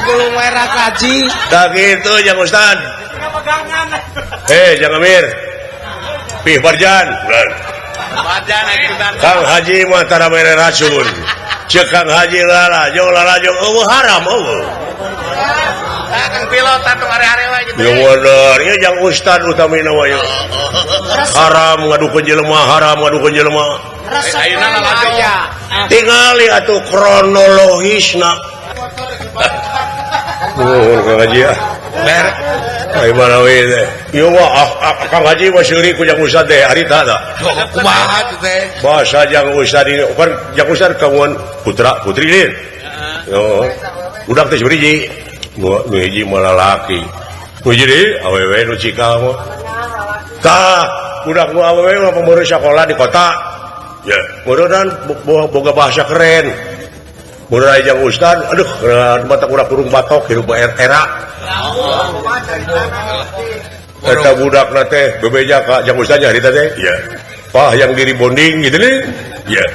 belum merah kaji. Tak gitu Jang Ustad. Jang Amir. Pih Barjan. Kang Haji mah tara mere racun. Cek Kang Haji lala jeung haram eueuh. Kang pilot atuh are-are wae gitu. Ya bener, ya Jang Ustad utamina wae. Haram ngadukeun jelema. Ayeuna lalajong. Tingali atuh kronologisna. Kang Haji ya. Ai mana we teh. Ieu mah Kang Haji mah seuri ku Jang Ustad teh harita da. Kumaha teh? Bahasa Jang Ustad ini kan Jang Ustad kawan putra putri din. Yo. Budak teh seuriji. Nu hiji mah lalaki. Nu hiji deui awewe nu cikal mah. Tah, budak nu awewe mah pemburu sekolah di kota. Ya, mudah-mudahan boga bahasa keren. Mudah Jang Ustad, aduh, mata kurang kurung batok hirup era. Eta budak nate bebeja ka Jang Ustad harita teh. Iya. Pah yang diri bonding gitu nih. Iya.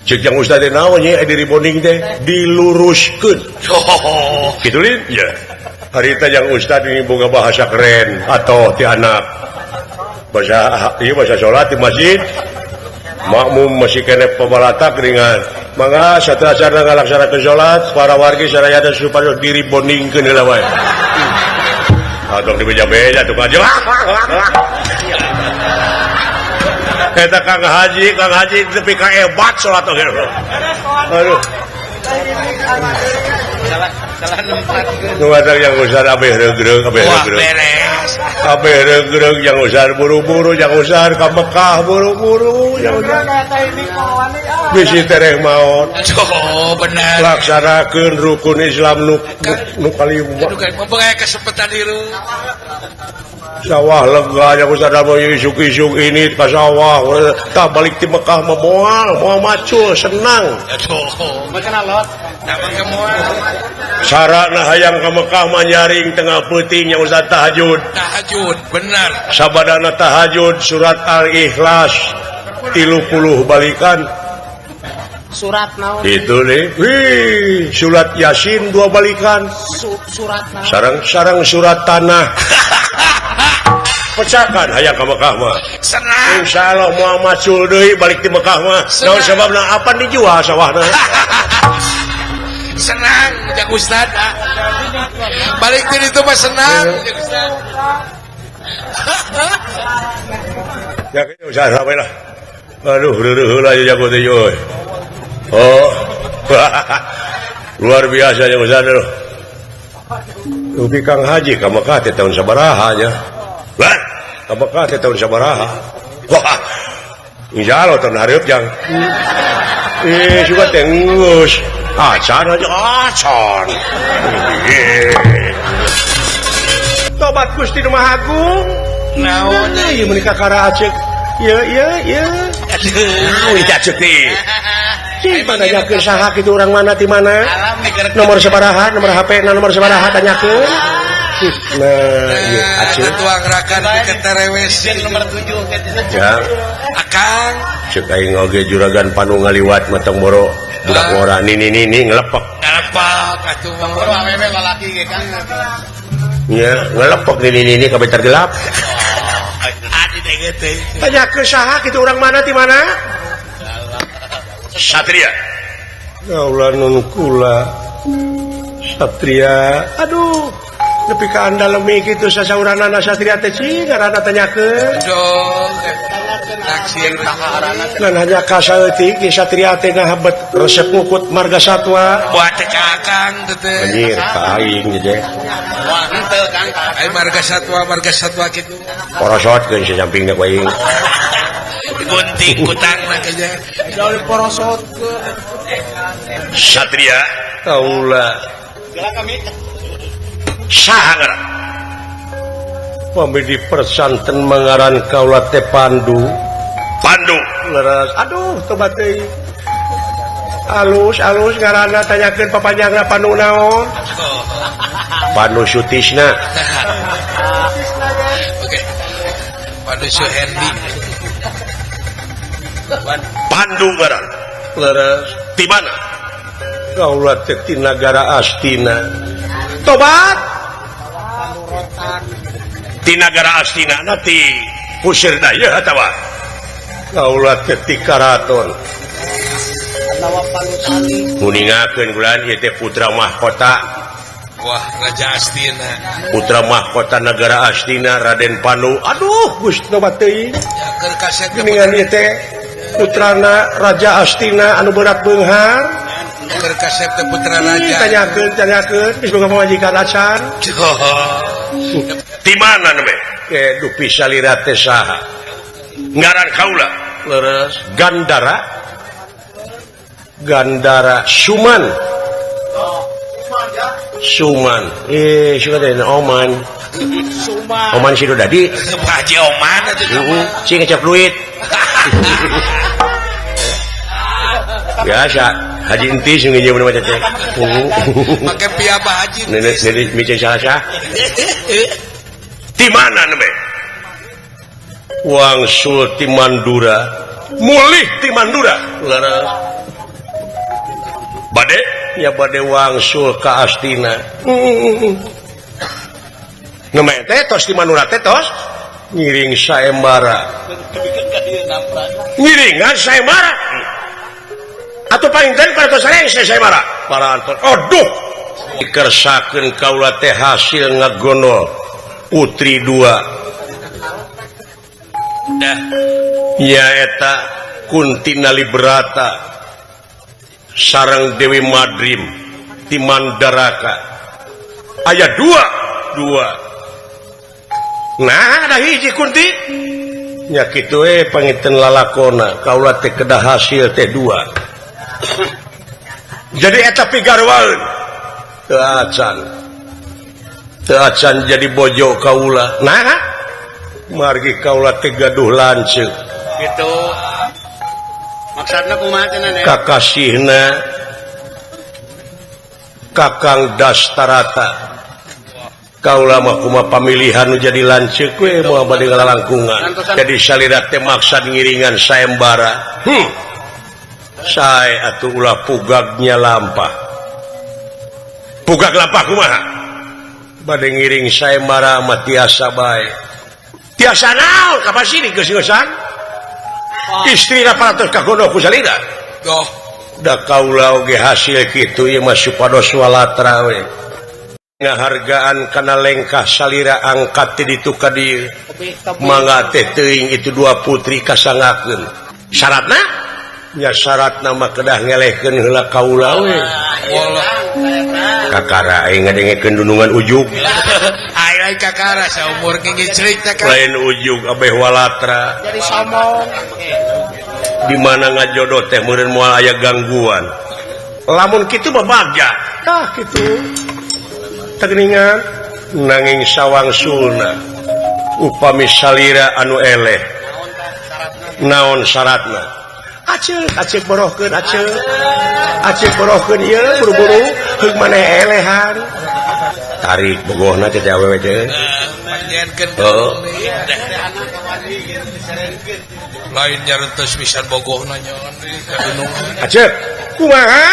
Cek Jang Ustad teh naon nya diri bonding teh diluruskeun. Gitu nih. Iya. Harita Jang Ustad ini boga bahasa keren atau ti anak. Bahasa salat di masjid. Makmum masih kena pemalatak dengan mangga satrasarna ngalaksanakeun salat para wargi saraya supaya diri bondingkeun heula wae. Atong dibeja-beja tukang aja. Eta Kang Haji tepi ka hebat salat oge. Aduh. Salah nempat. Nu ngajar Yang Ustad abeh regreg. Abeh regreg Yang Ustad buru-buru Yang Ustad ka Mekah buru-buru Yang Ustad. Bisi tereh maot. Oh, benar. Laksanakeun rukun Islam nu kalima. Aduh, kan membae kesempatan diru. Sawah lega Yang Ustad mah isuk-isuk ini ka sawah. Tah balik ti Mekah mah moal macul senang. Aduh, macan alot. Dapat ke moal. Sarana hayang ka Mekah mah nyaring tengah peuting Yang Ustad tahajud. Tahajud, benar. Sabadana tahajud surat Al-Ikhlas 30 balikan. Surat naon? Itu nih. Wih, surat Yasin 2 balikan. Surat naon? Sarang surat tanah. Pecakan hayang ka Mekah mah. Senang. Insyaallah moal macul deui balik di Mekah mah. Naon sababna apa dijual sawahna? Senang Jang Ustad. Balik dari itu mah senang Jang Ustad. Ya kayaknya usaha sampai lah. Aduh, heula ya jago teh euy. Oh. Luar biasa Jang Ustad loh. Ubi Kang Haji ka Mekah teh tahun sabaraha nya. Lah, ka Mekah teh tahun sabaraha. Wah. Insyaallah tahun hareup Jang. Suka teh ngeus. Acan aja acan. Tobat Gusti Nu Maha Agung. Naon ieu menikah kara acek. Iya. Aduh, cacek nih. Mana tanyakeun saha kitu urang mana ti mana? Nomor sabaraha, nomor HP na nomor sabaraha tanyakeun. Nah, ieu acek. Tuang rakan deket terewes nomor 7 Ya. Akang. Ceuk aing oge juragan panu ngaliwat mateng boro. Budak ngora nini ngelepek. Ngelepak atuh mangro awewe lalaki ge Kang. Ya, ngelepek nini ka beter gelap. Adi teh teh. Tanyakeun saha kitu urang mana ti mana? Satria. Kaulah nun kula. Satria. Aduh. Nepi ka andalemi kitu sasauranana Satria teh cing ngaranna tanyakeun. Dong. Taksir taharana. Ngan hanya ka saeutik ieu Satria teh ngahabet resep ngukut marga satwa. Buat teh Kakang teh. Anjir, ka aing je. Wah, henteu Kang. Ai marga satwa kitu. Porosotkeun sasampingna ku aing. Gunting kutangna aja. Jauh porosot ke. Satria. Kaulah. Saha ngaran? Pamidi persanten mangaran kaula teh Pandu. Leres. Aduh, tobat deui. Alus ngaranna tanyakeun papanjangna Pandu naon? Pandu Sutisna. Oke. Pandu Suherdi. Pandu ngaran. Leres. Di mana? Kaula teh ti nagara Astina. tobat panurotan di negara Astina nanti pusir daya atawa kaulah ketika raton anawa panutali muningakeun bulan ieu teh putra mahkota wah Raja Astina putra mahkota negara Astina Raden Panu aduh Gusti tobat teuing ya keur kaset geuningan ieu teh putrana Raja Astina anu berat beunghar keur kaset teh putra raja tanyakeun geus boga pamajikan acan di mana neme ke dupi salira teh saha ngaran kaula leres Gandara Suman Suman Oman Suma Oman Sido Dadi Haji Oman atuh si ngecap fluid biasa Haji Entis ngeunjeu mah teh make piaba haji nenek micin salah di mana neme wangsul ti Mandura mulih ti Mandura leres bade ya bade wangsul ka Astina neme teh tos di Mandura teh tos ngiring saembara ngiringan saembara atau paling tadi para tos reng saembara para anton aduh dikersakeun kaula teh hasil ngagonol putri dua dah ya eta Kunti Nalibrata sareng Dewi Madrim ti Mandaraka aya dua nah ada hiji Kunti nya kitu pangiten lalakona kaula teh kedah hasil teh dua jadi eta pigarwaeun teu acan jadi bojo kaula nah margi kaula teh gaduh lanceuk gitu maksudna kumaha cenah kakasihna Kakang Dastarata kaula mah kumaha pamilihan nu jadi lanceuk we moal bade ngalalangkungan jadi salira teh maksad ngiringan saembara sae atuh ulah pugagnya lampah pugag lampah kumaha bade ngiring saembara mah tiasa bae tiasa naon kapasih geus-geusan istri rapatos kagono ku salira doh da kaula oge hasil kitu ieu mah supados walatra we ngahargaan kana lengkah salira angkat ti ditu ka dieu mangga teh teuing itu dua putri kasangakeun syaratna nya syaratna mah kedah ngelehkeun heula kaula we kakara aing ngadengekeun dunungan ujug ai kakara saumur ngingicrik teh kan lain ujug abeh walatra jadi somong di mana ngajodoh teh meureun moal aya gangguan lamun kitu mah bagja tah kitu tegningan nanging sawangsulna upami salira anu eleh naon syaratna aceh borohkeun aceh borohkeun ieu buru-buru heug maneh elehan tarik bogohna teh awewe teh panjenkeun lain nyarentos pisan bogohna nyon ka gunung aceh kumaha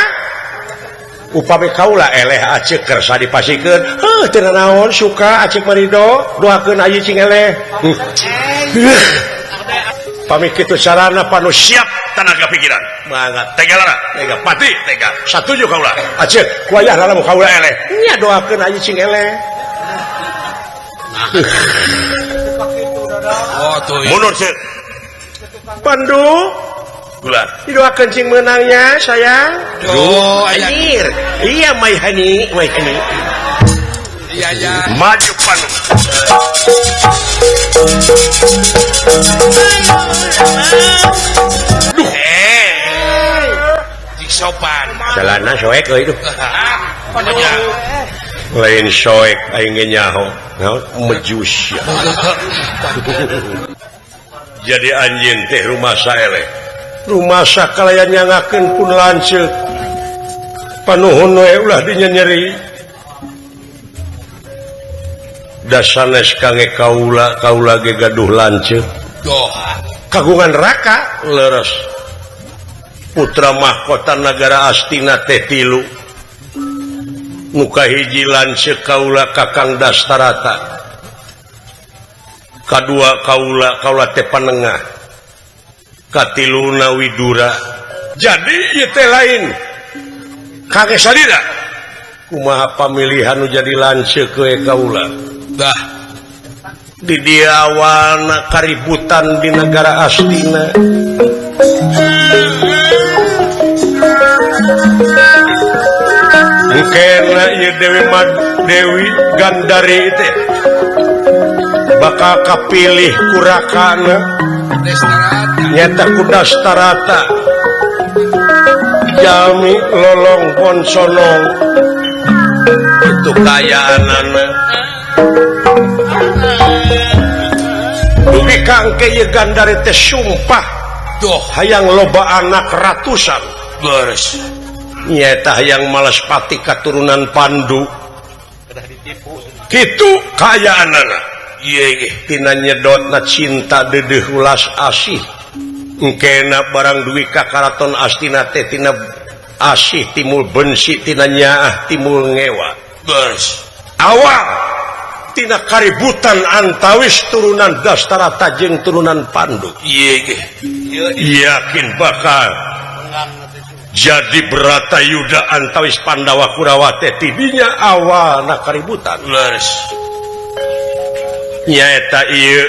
upami kaula eleh aceh kersa dipasikeun teu naon suka aceh marido doakeun ayeuna cing eleh pami kitu sarana panu siap tenaga pikiran mangga tega lara tega pati tega satuju kaula aceh kuayah lamun kaula eleh nya doakeun ayeuna cing eleh oh tuh mundur cek Pandu gula didoakeun cing menangnya sayang oh aya anjir iya my honey iya ya maju Pandu duh cik sopan celana soek euy duh pokoknya lain soek aing ge nyaho naon mejus jadi anjeun teh rumasa eleh rumasa kalayan nyangakeun pun lanceuk panuhun we ulah dinya nyeri da sanes kangge kaula ge gaduh lanceuk doh kagungan raka leres putra mahkota negara Astina teh 3 muka hijilan sekaula Kakang Dastarata kedua kaula teh panengah katiluna Widura jadi ieu teh lain kage sadira kumaha pamilihan nu jadi lanceuk we kaula dah di dia awalna kaributan di negara Astina engkena ieu Dewi Gandari teh bakal kapilih kurakana nyata ku Dastarata jami lolong ponsonong itu kayaanana dugi kangke ieu Gandari teh sumpah doh hayang loba anak ratusan beres nyata hayang Malaspati katurunan Pandu kitu kayaanana iya tina nyedotna cinta dedeuh ulas asih engkena barang duwi ka karaton Astina teh tina asih timul bensi tina nyaah timul ngewa beres awal tina kaributan antawis turunan Dastarata jeung turunan Pandu iya yakin bakal jadi Bratayuda antawis Pandawa Kurawa teh tidinya awalna kaributan beres nyaeta ieu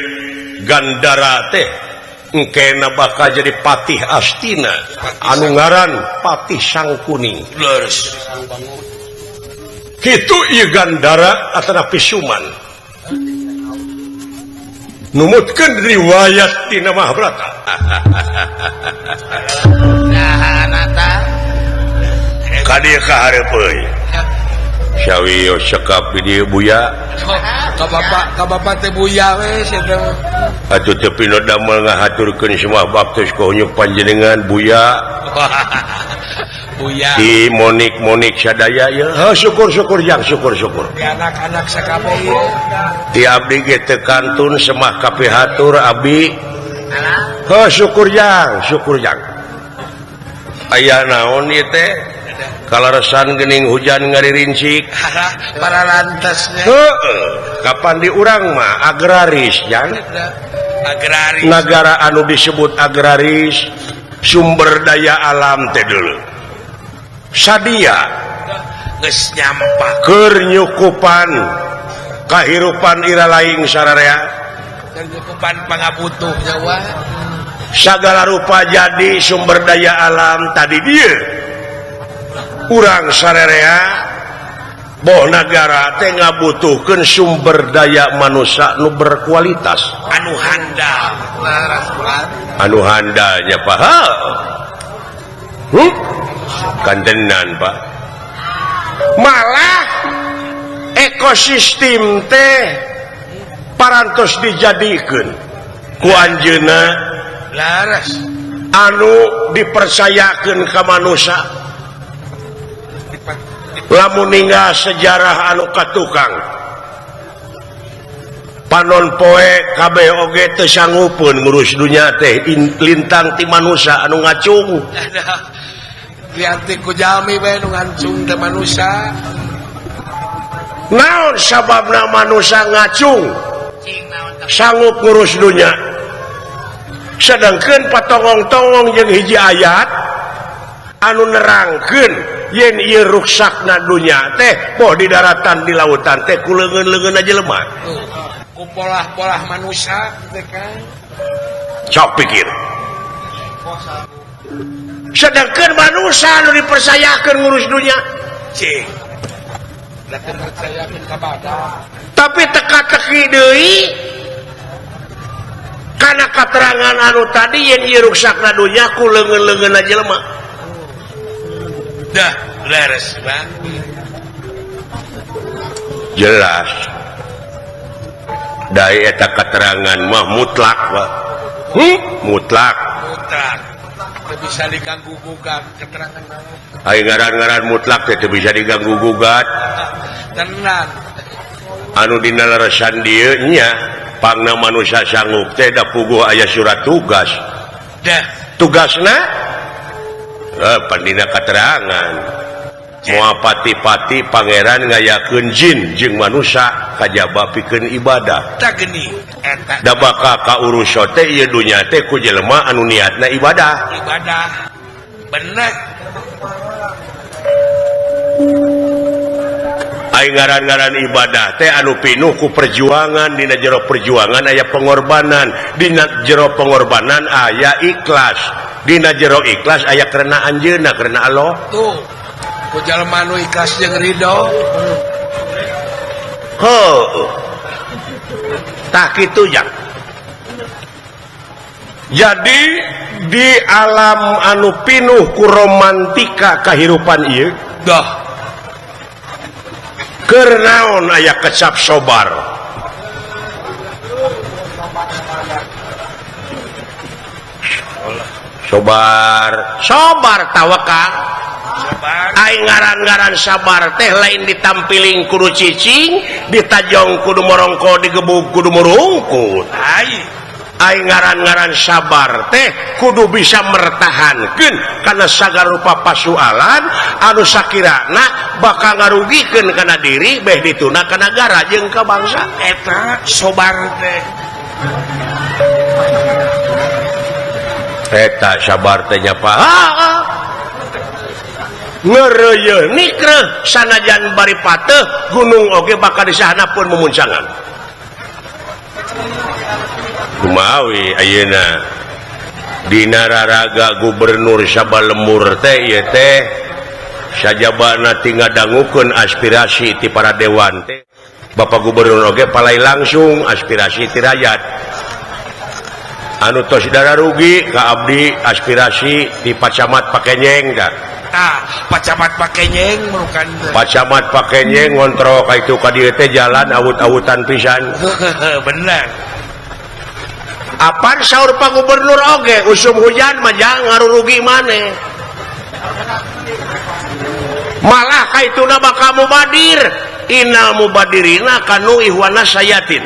Gandara teh engkena bakal jadi patih Astina anu ngaran Patih Sangkuning beres kitu ieu Gandara atana Pisuman numutkeun riwayat tina Mahabharata Nah, nata. kadieu kahareup euy sawiyo sekap di dieu buya ka bapak teh buya we eta atuh teu pino damel ngahaturkeun semua baktos ka unjuk panjenengan buya buya di monik sadaya ya syukur jang syukur di anak-anak sakabeh ieu ti abdi ge teu kantun semah kapihatur abdi syukur jang aya naon ieu teh kalaresan geuning hujan ngaririncik para lantasnya kapan di urang mah agraris jang agraris negara anu disebut agraris sumber daya alam teh dulu sadia geus nyampah keur nyukupan kahirupan ira laing sararea dan cukupan pangabutuh nyawa sagala rupa jadi sumber daya alam tadi dia urang sararea boh negara teh ngabutuhkeun sumber daya manusia nu berkualitas anu handal anu handalnya paha kandenan Pak malah ekosistem teh parantos dijadikeun ku anjeunna laras anu dipercayakeun ka manusia lamun ninggal sejarah anu katukang panon poe kabeh oge teu sanggupeun ngurus dunya teh lintang ti manusia anu ngacung lianti ku jalmi bae nu ngancung teh manusia naon sababna manusia ngacung sanggup ngurus dunya sedangkeun patongong-tongong jeung hiji ayat anu nerangkeun yen ieu ruksakna dunya teh poh di daratan di lautan teh ku leungeun-leungeun aja lemah ku polah-polah manusia teh kan sok pikir sedangkeun manusia anu dipercayakeun ngurus dunya cing da teu percayakeun ka badak tapi teka-teki deui kana katerangan anu tadi yen ieu ruksakna dunya ku leungeun-leungeun aja lemah dah leres Bang jelas dari eta keterangan mah mutlak Pak mutlak teu bisa diganggu gugat keterangan ai ngaran-ngaran mutlak teh teu bisa diganggu gugat tenang anu dina leresan dieu nya pangna manusia sanggup teh da puguh aya surat tugas dah tugasna pandina keterangan moal pati-pati pangeran ngayakeun jin jeung manusia kajaba pikeun ibadah tak geni eta da bakal kaurus teh ieu dunya teh ku jelema anu niatna ibadah bener aing ngaran-ngaran ibadah teh anu pinuh ku perjuangan. Dina jero perjuangan aya pengorbanan, dina jero pengorbanan aya ikhlas, dina jero ikhlas aya karena anjeunna karena Allah tuh ku jalma anu ikhlas jeung ridho tak kitu ya. Jadi di alam anu pinuh ku romantika kahirupan ieu dah keur naon aya kecap sobar. Sobar tawakal. Aing ngaran-ngaran sabar teh lain ditampiling kudu cicing, ditajong kudu morongko, digebuk kudu murungkut. Aing ngaran-ngaran sabar teh kudu bisa mertahankeun kana sagala rupa pasualan anu sakirana bakal ngarugikeun kana diri beh dituna ka nagara jeung ka bangsa. Eta sobar teh Eta sabar teh nya pa ngeureuyeun nikreuh sanajan bari pateuh gunung oge bakal disahana pun memuncangan. Kumawi ayeuna dina raraga gubernur Sabalembur teh ieu teh sajabana tinggal dangukeun aspirasi ti para dewan teh. Bapak Gubernur oge palai langsung aspirasi ti rakyat. Anu tos dara rugi ka abdi aspirasi di Pacamat Pakenyeng ka. Pacamat Pakenyeng merukan Pacamat Pakenyeng ngontrol ka itu ka dieu teh jalan awut-awutan pisan. bener. Apaan saur Pak Gubernur oge usum hujan mah jangan ngarurugi maneh. Malah kaituna bakal mubadir. Innal mubadirina kanu ihwana sayatin.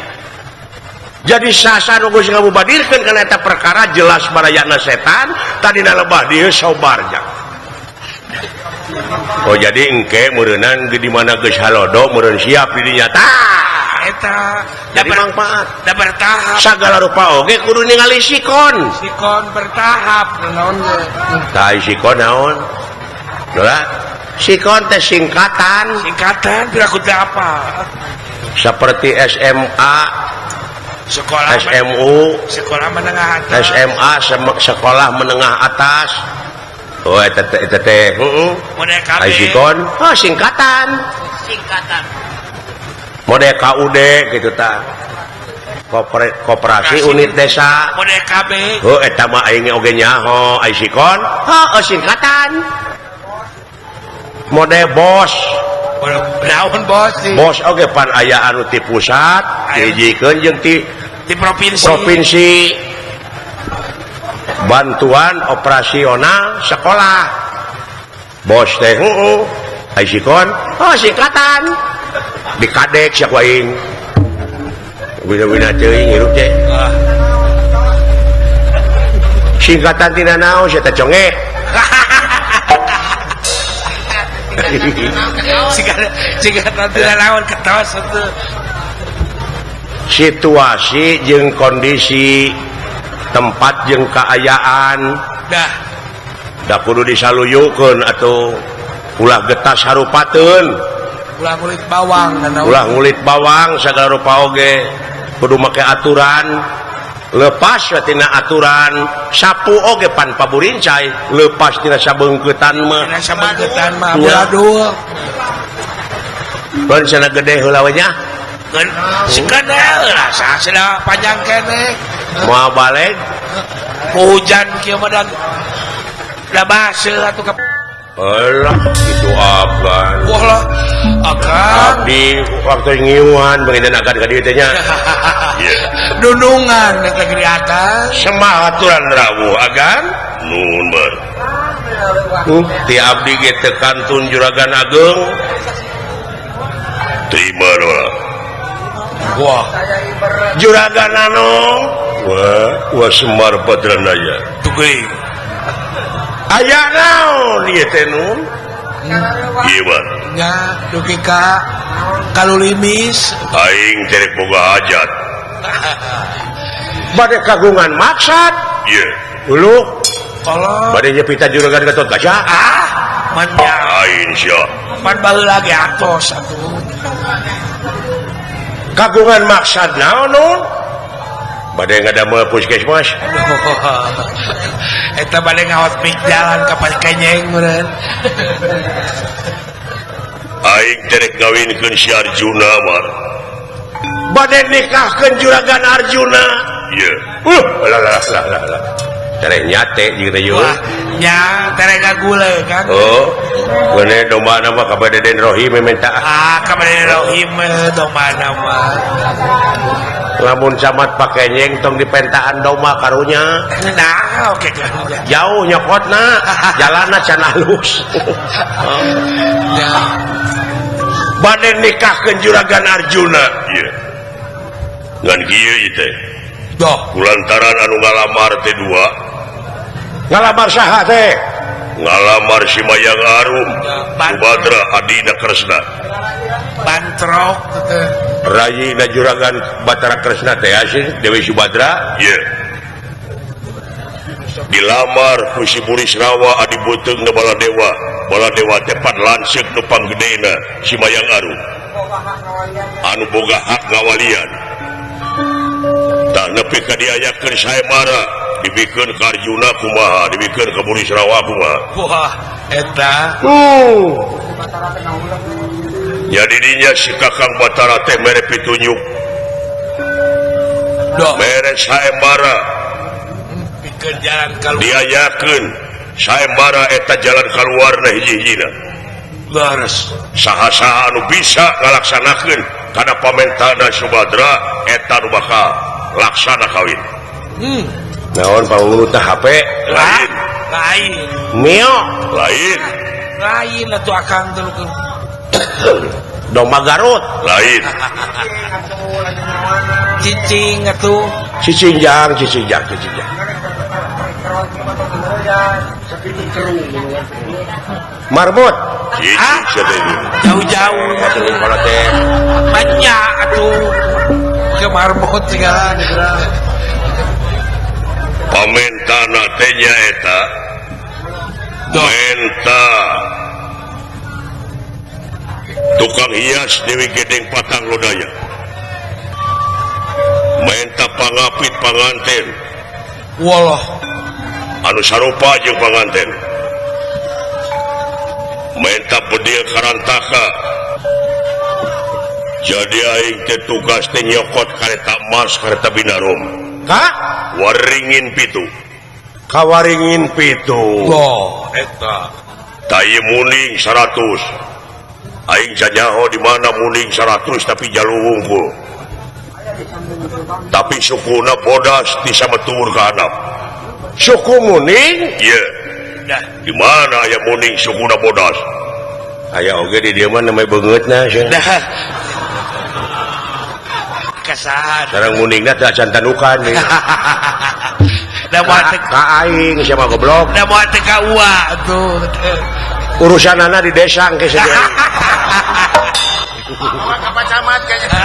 Jadi sasa nu geus ngamubadirkeun kana eta perkara jelas barayana setan, tadina lebah dieu sobarnya. Oh jadi engke meureunnan di mana geus halodo meureun siap di dinya Eta jadi manfaat da bertahap sagala rupa oge kudu ningali sikon bertahap naon tah sikon naon doa sikon teh singkatan berarti apa seperti SMA sekolah SMU sekolah menengah atas SMA sekolah menengah atas. Oh eta teh model KB sikon singkatan model KUD gitu ta koperasi unit desa model KB eta mah aing oge nyaho ai sikon singkatan model bos naon bos oge pan aya anu ti pusat dijikeun jeung ti provinsi bantuan operasional sekolah bos teh ai sikon singkatan di kadek sia ku aing wina-wina teuing hirup teh singkatan tina naon sia teh conge singkatan tina naon ketos itu situasi jeung kondisi tempat jeung kaayaan dah kudu disaluyukeun atuh ulah getas harupateun ulah ngulit bawang sagala rupa oge kudu make aturan lepas tina aturan sapu oge pan paburincai lepas tina sabeungkeutan mah aduh pan sana gede heula we nya sikana lah sasana panjang kene moal balik hujan kieu mah da baseuh atuh ka alah itu agan wah lah agan abdi waktu ngiuhan begitu agan ka dieu teh nya dundungan eta gede agan semaha aturan rawuh agan nuhun ber ti abdi ge teu kantun juragan ageung terima lah wah juragan anong wah Semar Badranaya tugeuing aya naon ieu teh nun Ieu mah nya dugi ka kalulimis aing terek boga hajat. Bade kagungan maksad Ieu dulu kalau bade nyepita juragan Gatot Kaca manja aing sia. pan baheula lagi atos atuh kagungan maksad naon nun bade ngadamel puskesmas eta bade ngawat pik jalan ka Kenyeng meureun Aing terek ngawinkeun si Arjuna mar. bade nikahkeun juragan Arjuna Ieu lah terek nyate jeung teh yeuh wah nya tere gagule kan oh beune domba nama ka Deden Rohim minta ka bade rohim domba nama lamun camat pakenyeng tong dipentaan domba karunya nah oke kan jauh nyokotna jalanna can halus ya bade nikahkeun juragan Arjuna Ieu ngan kieu ieu teh doh kulantaran anu ngalamar teh dua ngalamar saha teh ngalamar si Mayang Arum Ban- Subadra adina Kresna bantrok teh rayina juragan Batara Kresna teh asih Dewi Subadra Ieu dilamar ku si Burisrawa adi beuteungna Baladewa teh pan lanceuk nu panggedena si Mayang Arum anu boga hak ngawalian tak nepi ka diayakeun saemara dibikeun ka Arjuna kumaha dibikeun ka Burisrawa kumaha wah eta jadi dinya si Kakang Batara teh mere pitunyuk doh mere saemara pikeun jalan keluar diayakeun saemara eta jalan kaluarna hiji-hijina leres saha-saha anu bisa ngalaksanakeun kana pamentana Subadra eta nu bakal laksana kawin naon pangurut HP lain lain mio lain atuh akang teh domba Garut lain cicing atuh cicinjang marbot cicing sadeu jauh-jauh kalau teh banyak atuh ke marbot segala pamentana teh nya eta menta tukang hias Dewi Gedeng Patang Lodaya menta pangapit panganten wallah anu sarupa jeung panganten menta bedil karantaka jadi aing teh tugas teh nyokot kareta emas kareta binarom ka waringin pitu kawaringin pitu wah eta tayi muning 100 aing janyaho di mana muning 100 tapi jalur wungkul tapi sukuna bodas di sametur ka handap suku muning ieu dah di mana aya muning sukuna bodas aya oge di dieu mah namanya beungeutna dah kasahan sareng muningna teh acan tanukan nih dah moal teh ka aing siapa goblok dah moal teh ka ua tuh urusanana di desa engke saja apa camat kayaknya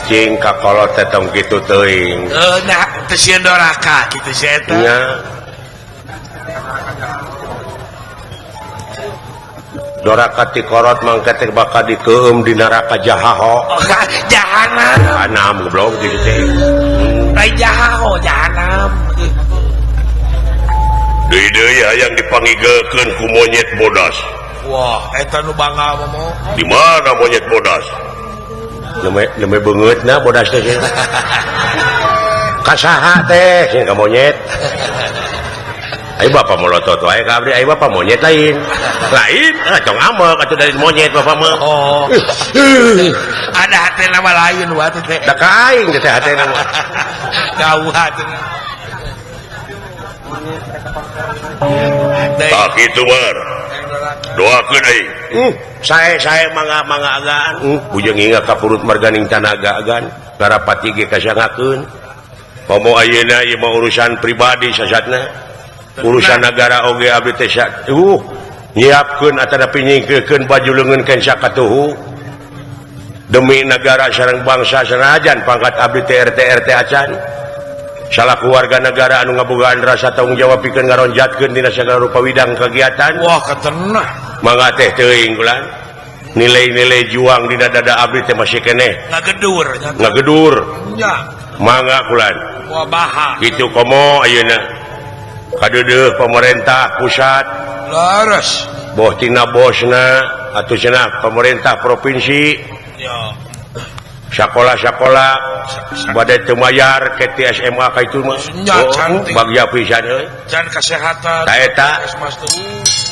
cing kakolot teh tong kitu teuing nah teu sieun doraka kitu si eta nya doraka ti korot mangke teh bakal dikeum di neraka jahaho jahanam anam goblok gitu teh lain jahaho jahanam deui hayang dipanggigeulkeun ku monyet bodas wah eta nu bangga mah mo di mana monyet bodas leme beungeutna bodas teh kasaha teh sing ka monyet ai bapak molotot wae ka abdi ai bapak monyet lain cong amek atuh dari monyet bapak mah oh ada hati nama lain waktu teh da ka aing teh hatena mah jauh hati tak kitu mar doakeun aing saya mangga agaan bujeng ingat ka purut marganing tanaga agan garapati ge kasangakeun komo ayeuna ieu mah urusan pribadi sasatna urusan negara oge abdi teh nyiapkeun atanapi nyingkeurkeun baju leungeun kan sakatuhu demi negara sareng bangsa sanajan pangkat abdi teh RT acan salah keluarga negara anu ngabogaan rasa tanggung jawab pikeun ngaronjatkeun dina sagala rupa widang kegiatan wah katenah mangga teh teuing kulan nilai-nilai juang dina dada abdi teh masih keneh ngagedur nya mangga kulan wah baha kitu komo ayeuna kadeudeuh pemerintah pusat laras boh tina bosna atuh cenah pemerintah provinsi ya sekolah-sekolah bade teu mayar ke SMA ka itu mah nya cantik bagja pisan euy can kesehatan ta eta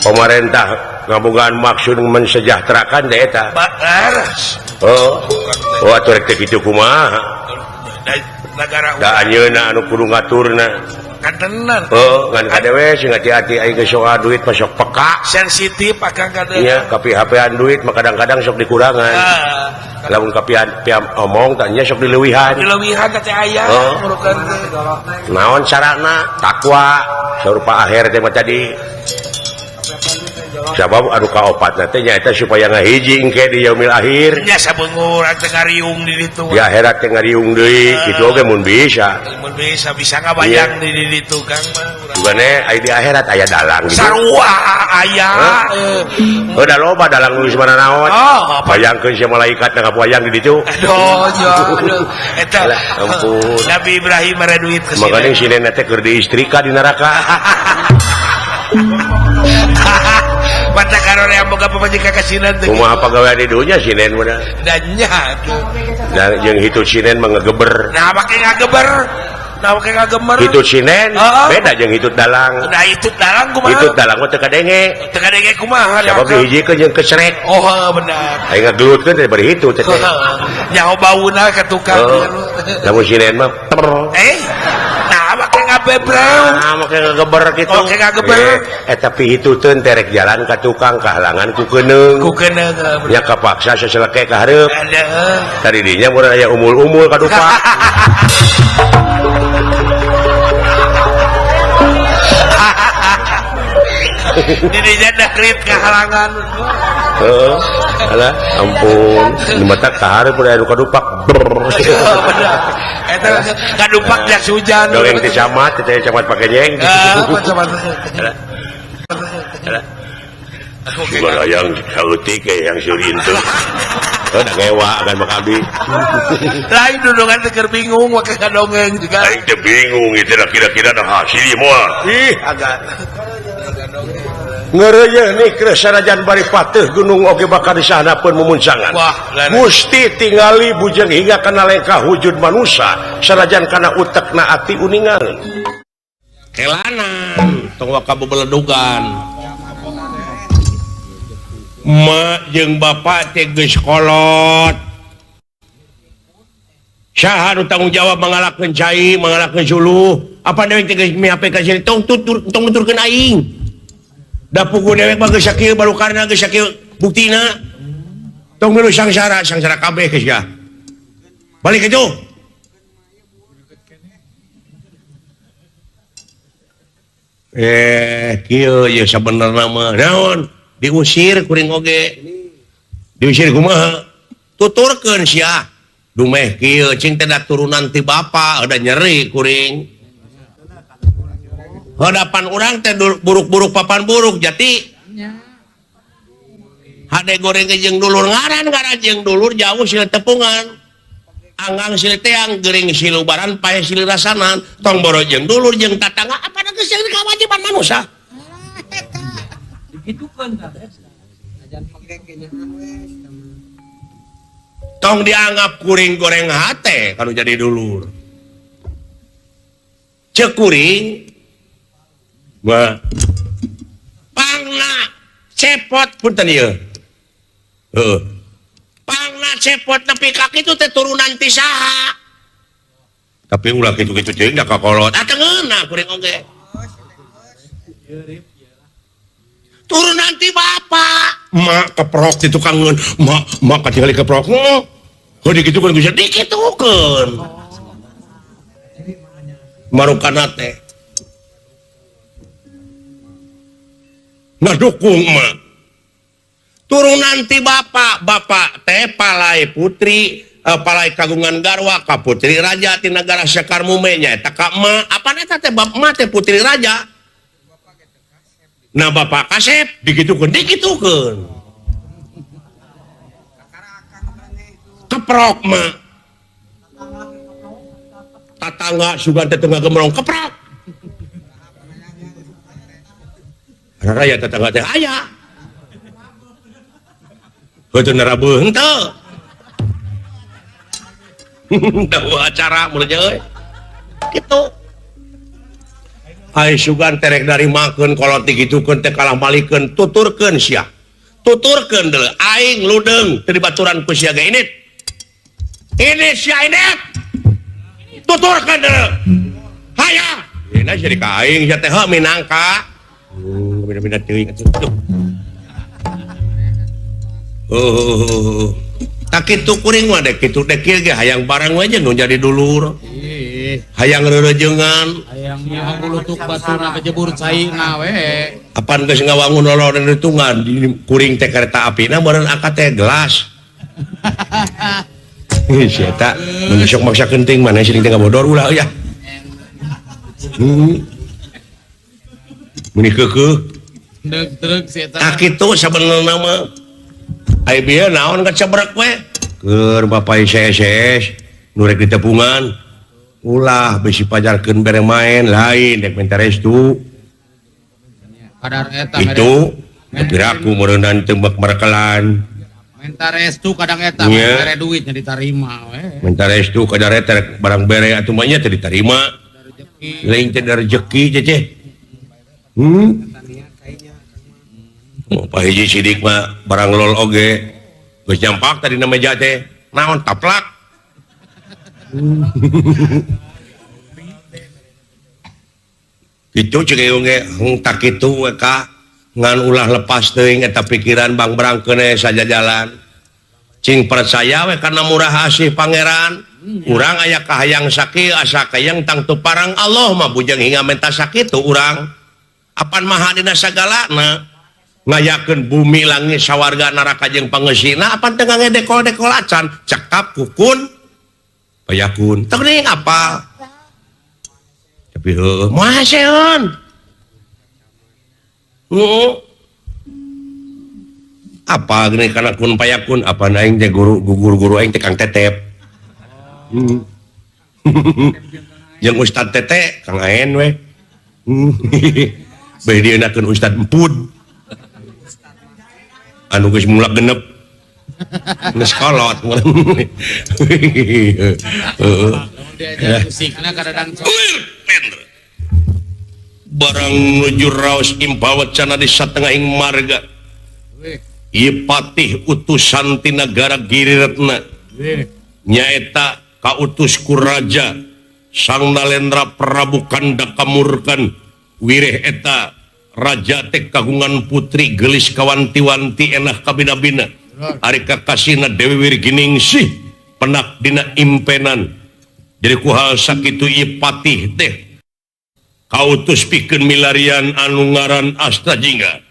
pemerintah ngabogaan maksud mensejahterakan da eta laras oh atuh rek teh kitu kumaha negara da anjeunna anu kudu ngaturna katenan ngan kadewe sing hati-hati aing geus soal duit mah sok peka sensitif akang kadang nya kapi HP-an duit mah kadang-kadang sok dikurangan lamun kapian piam omong tanya sok dileuwihan teh aya murukan naon carana takwa sarupa akhir teh mah tadi sabab anu kaopatna teh nyaeta supaya ngahiji engke di yaumil akhir nya sabeungur teh ngariung di ditu di akhirat teh ngariung deui kitu oge mun bisa ngabayang di ditu Kang mah juga ne aya di akhirat aya dalang gitu sarua aya da loba dalang nulis mana naon bayangkeun sia malaikat ngapuayang di ditu aduh eta ampun Nabi Ibrahim mere duit ke makanya sinen teh keur diistrika di neraka mata karone boga pamajikan ka sinen teh kumaha pagawean di dunya sinen mah dan nya dan jeung hitu sinen mah ngageber nah make ngageber hitut sinen beda jeung hitut dalang nah hitut dalang kumaha hitut dalang mah teu kadenge kumaha sabab dihijikeun jeung kesrek benar aya ngagelutkeun teh bari hitut teh nyaho bauna ka tukang lamun sinen mah nah make ngabebreu make ngageber kitu oke ngageber tapi hituteun terek jalan ka tukang kahalangan ku keneung nya kapaksa saseleke ka hareup tadi dinya mun aya umul-umul ka dupa ini janda krit kehalangan alah ampun di mata kahareup udah anu kadupak eta kadupak jas hujan dongeng ti camat teh camat pake nyeng Gimana yang kautik yang surin tuh ada ngewa akan makabi lain dudungan teker bingung make kadongeng juga aing teh bingung itu kira-kira dah hasil moal agak ngeureuyeun nih keur sanajan bari pateuh gunung oge bakal disahanapeun mumuncangan musti tingali bujang hingga kana lengkah wujud manusia sanajan kana utekna ati uningan kelanan tong waka bebeledugan mak jeung bapak teh geus kolot saha nu tanggung jawab mangalakeun cai mangalakeun suluh apa dewe teh geus mihape ka sini tong nuturkeun aing da pugu dewek mah geus sakieu baru karena geus sakieu buktina tong milu sangsara kabeh geus ya balik itu kieu ye sabenerna mah naon diusir kuring oge diusir kumaha tuturkeun sia dumeh kieu cing teh da turunan ti bapa ada nyeri kuring hadapan urang teh buruk-buruk papan buruk jati hade goreng jeung dulur ngaran jeung dulur jauh sila tepungan anggang sila teang gering silubaran pae sila rasanan tong boro jeung dulur jeung tatangga apa geus jeung kawajiban manusia tong dianggap kuring goreng hate kalau jadi dulur cek kuring pangna cepot punten ieu pangna cepot nepi ka kitu teh turunan ti saha tapi ulah kitu-kitu teuing da kakolot atengeuna kuring oge turunan ti bapak mak keprok ti tukang mak katingali keprok heuh dikitu kan bisa dikitukeun marukana teh ngadukung mah turun nanti bapak teh palai putri palai kagungan garwa ka putri raja ti nagara Sakarmume nya eta ka ma apa eta teh bapak mah teh putri raja nah bapak kasep digitukeun keprok mah tatangga sugan teh tengah gemrong keprok raya tetangga teh aya heuteun narabeuh henteu dawa acara mulanya euy kitu ai sugan terek dari makeun kolot digitukeun teh kalah malikeun tuturkeun sia tuturkeun deuleu aing ludeung teu dibaturan ku sia ge ini sia ini tuturkeun deuleu hayang dina jadi ka aing sia teh minangka beda-beda teuing atuh tak kitu kuring mah dek kitu dek kieu ge hayang barang we jeung nu jadi dulur hayang reurejeungan hayang nyaho bulutuk baturna kejebur caina we apan geus ngawangun loloreun ditungan di kuring teh kereta apina meureun akad teh gelas si eta mun sok maksa kenting mana sering teh ngabodor ulah ya muni keukeuh deug si eta tak kitu sabenerna mah ai bieu naon kacebrek we keur bapak ICSS nu rek ditepungan ulah bisi pajarkeun bere main lain dek minta restu kadar eta itu piraku meureunna teu merekelan minta restu kadang eta bere duitnya ditarima we minta restu kadar eta barang bere atuh mah nya teu ditarima lain teh rezeki cece Pak hiji sidik mah barang lol oge geus nyampak tadi na meja teh naon taplak kitu ceuk eung ge tak kitu we ka ngan ulah lepas teuing eta pikiran bang berangkeun saja jalan cing percaya we kana murah asih pangeran urang aya kahayang sakieu asa kayang tang teu parang Allah mah bujang hinga menta sakitu urang apan maha dina sagalana ngayakeun bumi langit sawarga neraka jeung pangeusina apan teu ngedekol-dekol acan cekap kukun payakun teu geuning apa tapi heuh moal seun apa geuning kana kun payakun apa aing teh guru aing teh Kang Tetep jeung Ustad Tete Kang Aen we bae dienakeun Ustad Empud anu geus mulak genep geus kolot dia musikna kadang barang nuju raos impawacana di satengahing marga ieu patih utusan ti nagara Giriretna nyaeta kautus ku raja Sang Nalendra Prabu Kanda Kamurkan wireh eta raja teh kagungan putri gelis kawanti-wanti enah kabina-bina ari kakasina Dewi Wirginingsih penak dina impenan jadi kuhal sakitu ieu patih teh kautus pikeun milarian anu ngaran Astajingga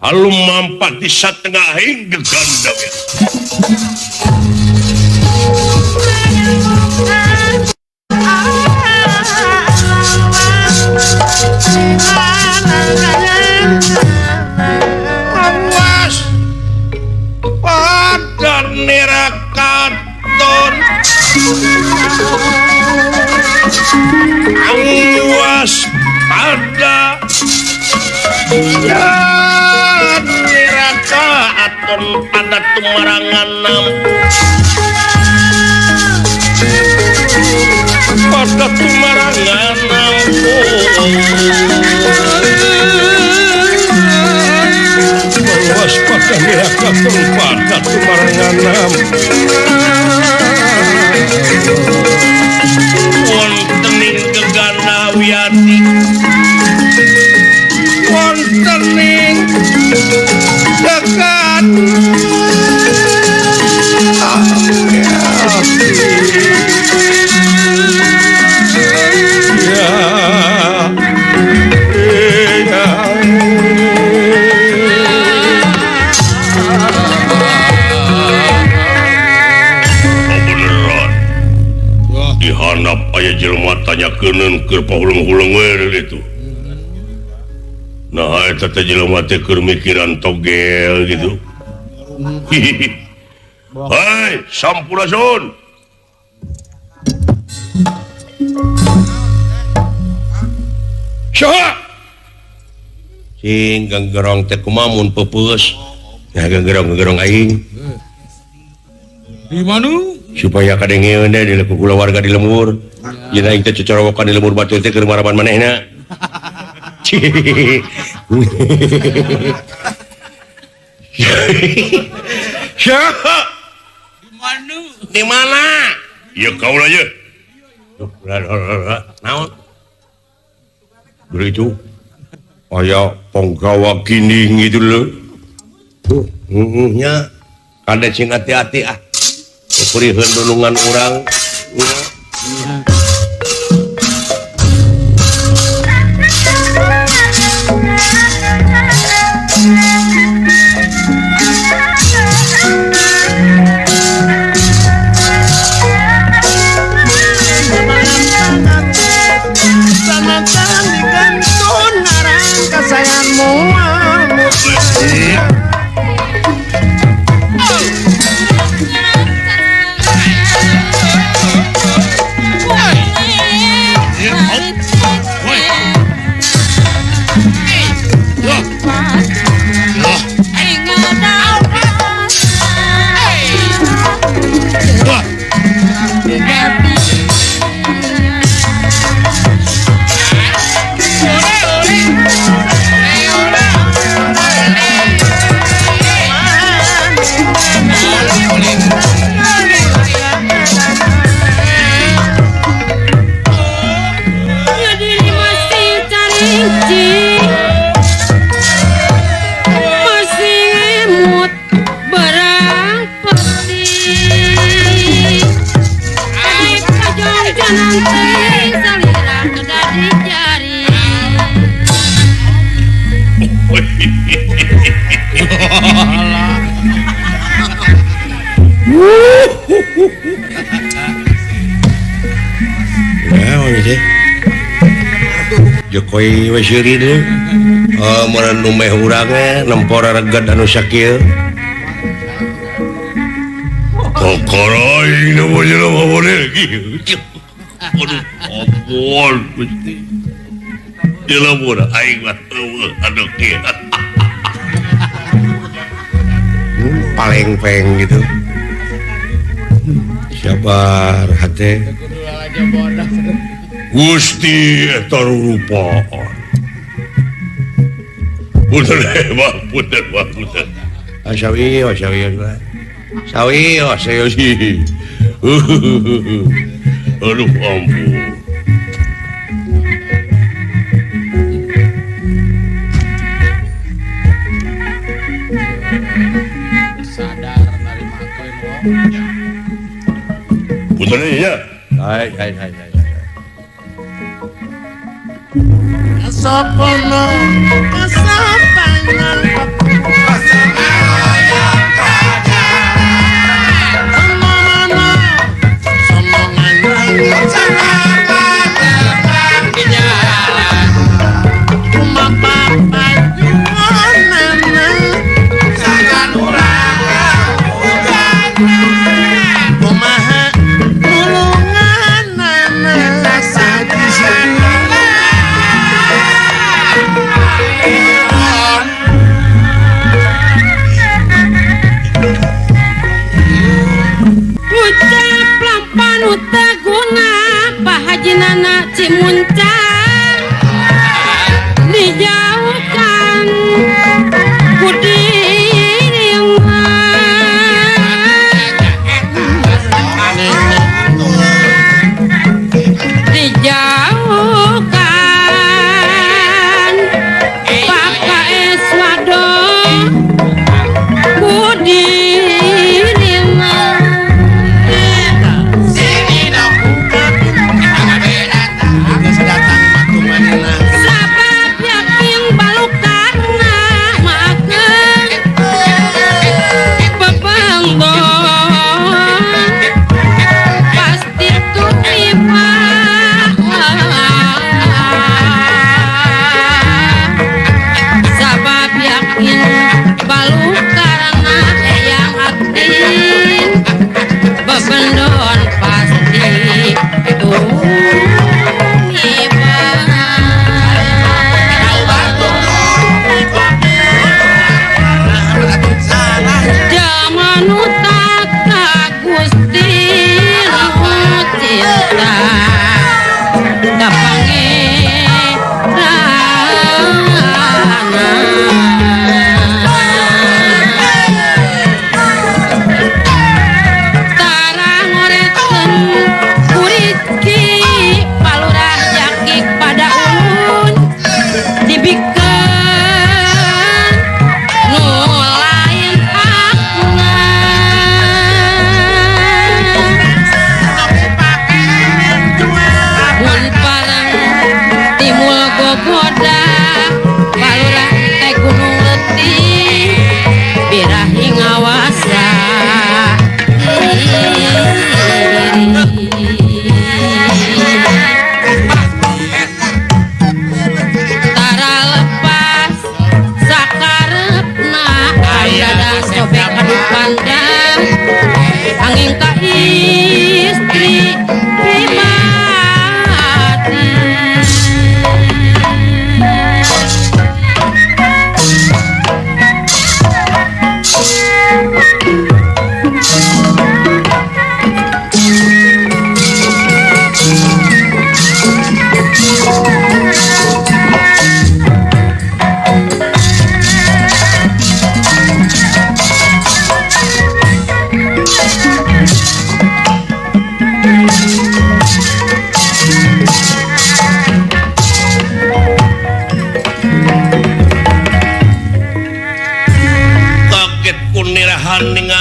halum mampat di satengahing geganda awas pada nerakaton awas pada nerakaton pada tumarangan pada tumarangan awas pada nerakaton pada tumarangan wontening gegana wiyati wontening dekat ya kenen keur paulung-ulung we itu. Nah, eta teh jelema teh keur mikiran togel gitu. Hai, sampurasun. Saha? Sing ganggerong teh kumaha mun peupeus. Ya ganggerong aing. Di mana? Supaya kadengeun deh di kula warga di lembur. Yen aing teh cocorowokan di lembur batu teh keur maraban manehna. Saha? Di mana? Ya kaula ye. Naon? Begitu. Aya ponggawa kining gitu lho. Nya kada sing hati-hati ah. Kurieun dulungan urang. Jokowi wes seureun deui. Mun nu meh urang nempor reged anu sakieu. Kokoroing nu jelema model kieu. Aduh, ampun Gusti. Jelema aing mah eueuh anu kieu. Paleng-peng gitu. Sabar hate. Gusti eta rupaan. Punten punten. Sawi. Aduh ampun. Sadar dari makoy mo. Punten ya. Hai. Sopono kesapangan Cimuncang dijauhkan dijauhkan Papa Eswado Budirima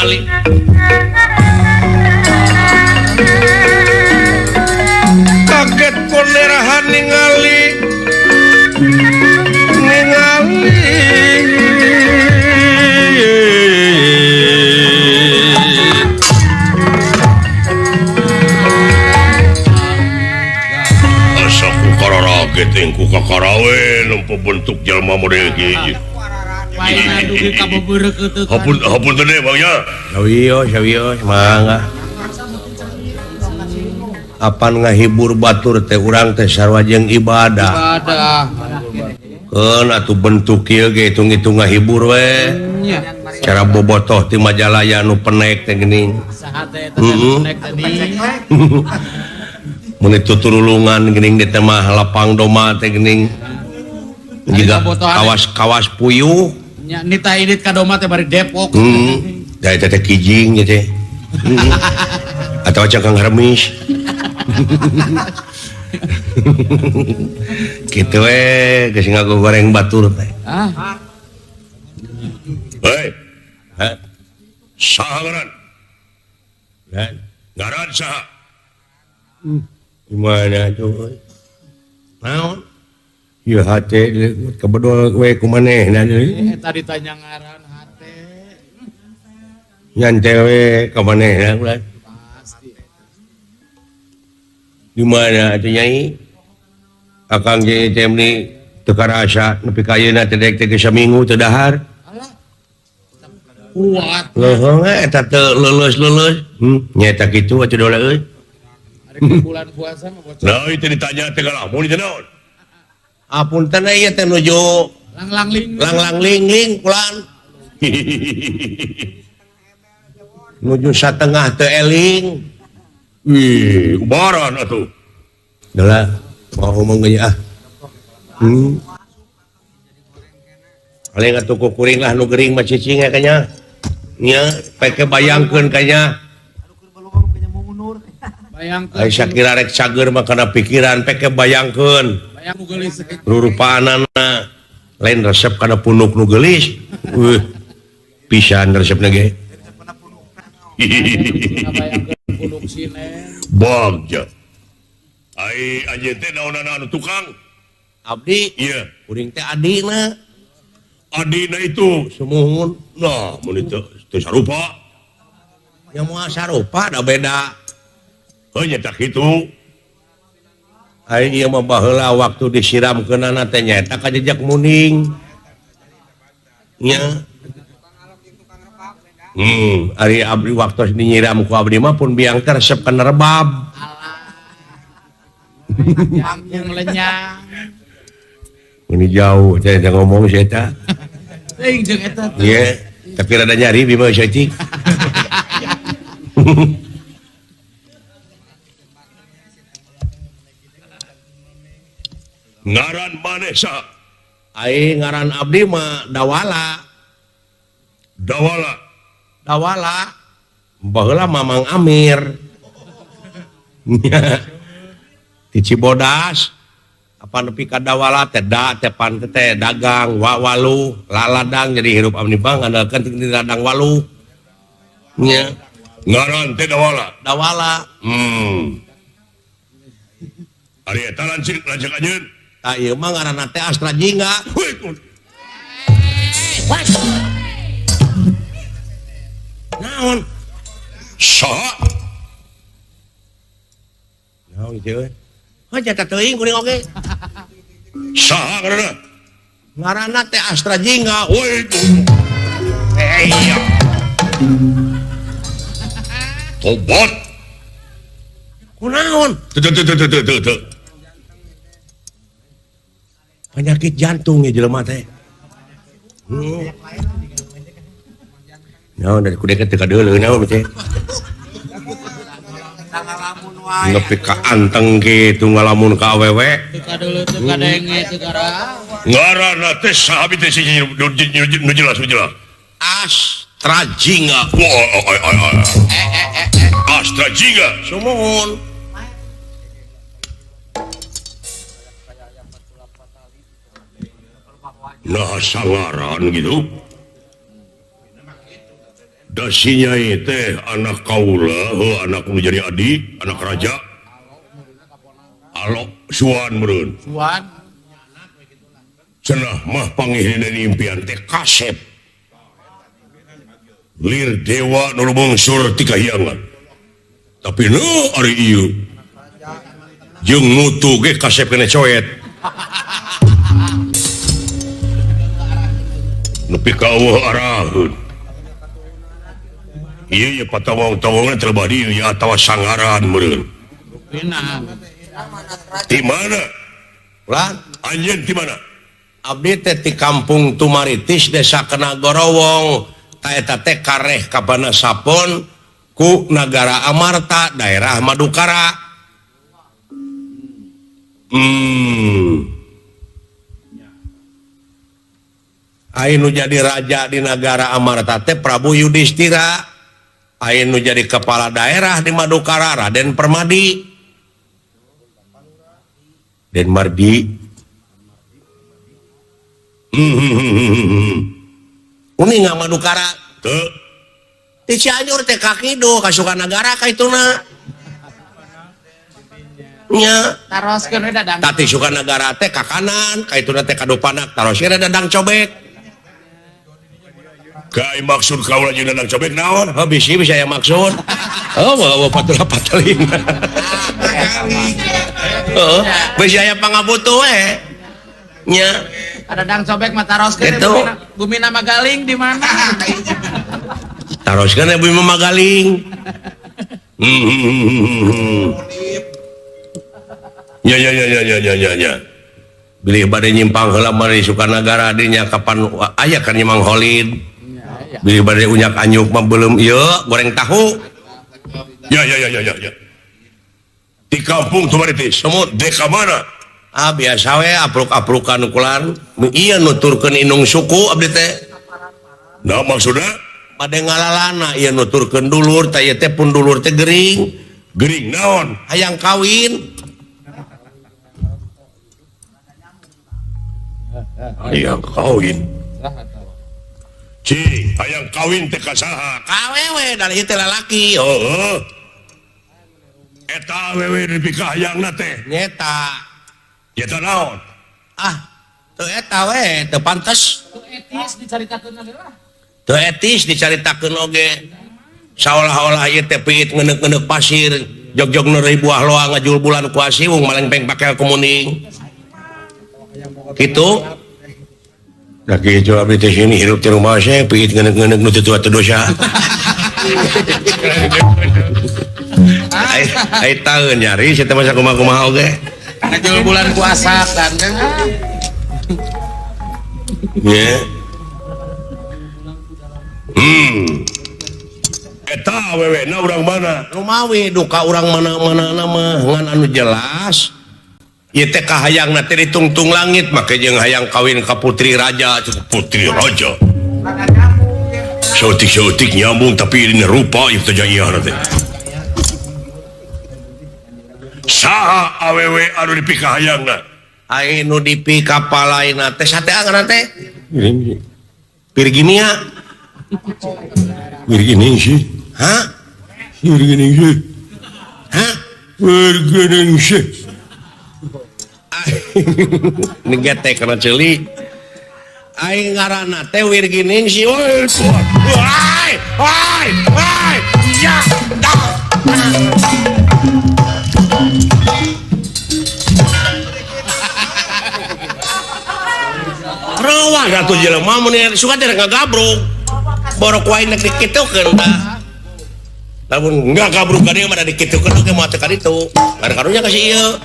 ningali kaget konerahan ningali asa ku kararaget engku kakarawe nempo bentuk jalma model kieu Paena dugi ka bebeureuh teu kan. hapun teh Bang ya Sawios mangga apan ngahibur batur teh urang teh sarua jeung ibadah Ibadah. keun atuh bentuk kieu ge hitung-hitung ngahibur we Nya. cara bobotoh ti majalaya anu penek teh geuning Saha teh eta nek tadi. mun itu turulungan geuning di teh mah lapang doma teh geuning juga kawas-kawas puyuh Nya nita idit ka doma teh bari Depok. da eta teh kijing nya teh atau cangkang remis gitu geus ngago goreng batur teh Ah, hei hah saha ngaran dan ngaran saha gimana tuh naon ieu hate kebedol we kumanehna deui eta ditanya ngaran hate. nyan we kumanehna ulah di mana atuh nyai akang ge temni teu karasa nepi ka ayeuna teh dek teh geus saminggu teu dahar Kuat. leuheung eta teu leuleus-leuleus nyaeta kitu atuh dola euy Hari ke bulan puasa mah bocah. nah itu ditanya teh ngalamun itu naon apunten ieu teh nuju Lang-lang lang-lang-ling-ling pulan nuju satengah teu eling wih kubaran atuh dola mau ngomong ge ah paling atuh kuring lah nu gering mah cicing kanya nya pake bayangkeun kanya bayangkeun. ai sakira rek cager mah kana pikiran pake bayangkeun Bayang nu geulis teh. rurupaanana lain resep kana punuk nu geulis pisan resepna ge Bayangkeun puduk sinen. bagja ai anjeun teh naonana anu tukang abdi iya kuring teh adina adina itu sumuhun nah mun itu teu sarupa nya moal sarupa da beda heuh nya tak kitu ai ieu mah baheula waktu disiramkeunana teh nyaeta ka jejak muning nya ari abdi waktu dinyiram ku abdi mah pun biang teh resep kana rebab Yang lenyang. ini jauh teh ngomong si eta Teuing jeung eta teh. iya tapi rada nyari bima seutik ngaran maneh saha ai ngaran abdi mah dawala dawala baheula Mamang Amir di Cibodas apa nepi ka dawala teh teh pan teh dagang walu laladang jadi hirup abdi bang andalkeun di ladang walu nya ngaran teh dawala ari eta lanjut anjeun tah ieu mah ngaranna teh Astra Jingga naon saha naon kieu aja teh teuing kuring oge saha ngaranna ngaranna teh Astra Jingga woi tobat kunaon teu penyakit jantung ya jelema teh naon dari kudu teh kadeuleu naon teh nepi ka anteng kitu ngalamun ka awewe Teu kadeuleu teu kadenge teu gara. ngaranna teh saha bi teh nu jelas Astra Jingga Astra Jingga sumuhun nah sangaran gitu dasinya teh anak kaula anak menjadi adik anak raja alok suan meureun Suan. cenah mah panggih dan impian teh kasep lir dewa nu lungsur ti kahyangan tapi nu ari ieu jeung mutu ge kasep kena coet nepi ka eueuh araheun ieu patawang-tawangna terbadi nya atawa sangaran meureun Pina. di mana Ulah. anjeun di mana Abdi teh ti kampung Tumaritis desa Kenagorowong. Ta eta teh kareh ka Banasapon ku Nagara Amarta daerah Madukara. Ainu jadi raja di Nagara Amarta teh Prabu Yudhistira. Ainu jadi kepala daerah di Madukara Raden Permadi. Den Mardi. Uning nggak Madukara. teu Di Cianjur teh kakido kasukan negara ka ituna. Nya Taroskeun we dadang. tati suka negara teh ka kanan, ka ituna teh ka depanak, taroskeun dadang cobek. kai maksud kaula jeung dadang cobek naon Oh bisa yang maksud. Oh bawa patulah-patuling. Oh, bisa yang pangabutuh we. Nya Dadang cobek mah taroskeun Gitu. bumi nama galing di mana? taroskeun bumi mamagaling. ya Bilih bade nyimpang heula mari Sukanagara dinya kapan aya kan Mang Holid. Bilih bade unyak anyuk mah belum ieu goreng tahu. ya di kampung Tumaritis Semut deka mana ah biasa we apluk-aplukan ukuran iya nuturkeun inung suku abdi teh. nah maksudna Bade ngalalana ieu nuturkeun dulur tah ieu teh pun dulur teh gering. gering naon Hayang kawin. hayang kawin cing hayang kawin teh ka saha Kawewe dari itu lalaki. heueuh eta awewe nepi ka hayangna teh Nyeta. eta naon Ah, teu eta we, teu pantes. Etis dicaritakeun lah. Teu etis dicaritakeun oge. Saolah-olah ieu teh piit ngeuneuk-ngeuneuk pasir, jog-jog neureuy buah loa ngajul bulan ku asiung malengpeng pakel kuning. Kitu. Da kitu abdi teh sini hirup di rumah saya piit ngeuneuk-ngeuneuk nu teu tua teu dosa. Ai taeun nyari saya teh masa kumaha-kumaha oge. Ngajul bulan puasa kan. Nya. eta awewe na urang mana Rumawi duka urang mana-mana nama ngan anu jelas ieu teh kahayangna teh ditungtung langit make jeung hayang kawin ka putri raja putri raja sautik-sautik nyambung tapi ini rupa ieu teh jayana teh saha awewe anu dipi ka hayangna anu dipi kapalaina teh sate ngaranna teh Virginia sih hah sih hah sih ningga teh kana ceuli aing ngaranna teh Virginingsi woi ya rawah atuh jelema mun suka teh ngagabruk borok wae nek dikitukeun tah lamun enggak gabruk ka dieu mah da dikitukeun oge moal teh ka ditu karunya ka si ieu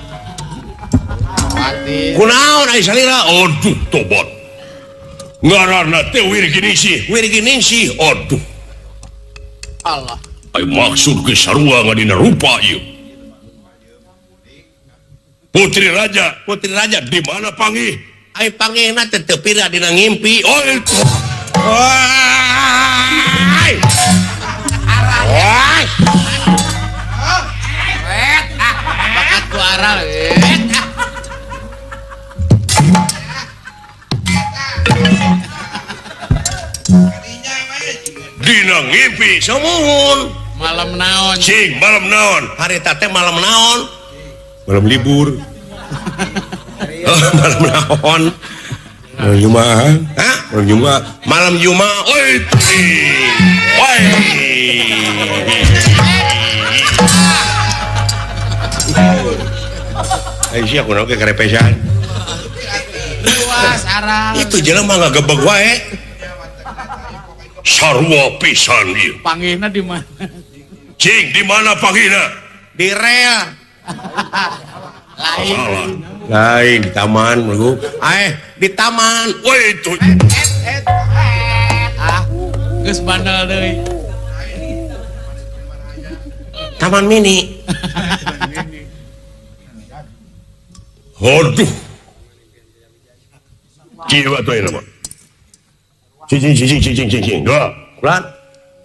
kunaon ai salira aduh tobat ngaranna teh Wirginingsih aduh Allah. ai maksud ke sarua ngadina rupa ieu putri raja di mana panggih ai panggihna teh teu pira dina ngimpi oh itu Bakat suara. dina ngipi samuhun Malam naon. cing malam naon hari teh malam naon malam libur malam naon malam Jumat Hah? malam Jumat malam Jumat oi cing oi ayo sih aku nongke kerepesan Luas arah. itu jelema ngagebeg wae sarua pisan ieu Panggihna di mana? cing di mana panggina di rel Lain. salah lain di taman menurutku di taman oi itu Ah, geus bandel deui. taman mini aduh kieu atuh ayeuna mah cing da bulan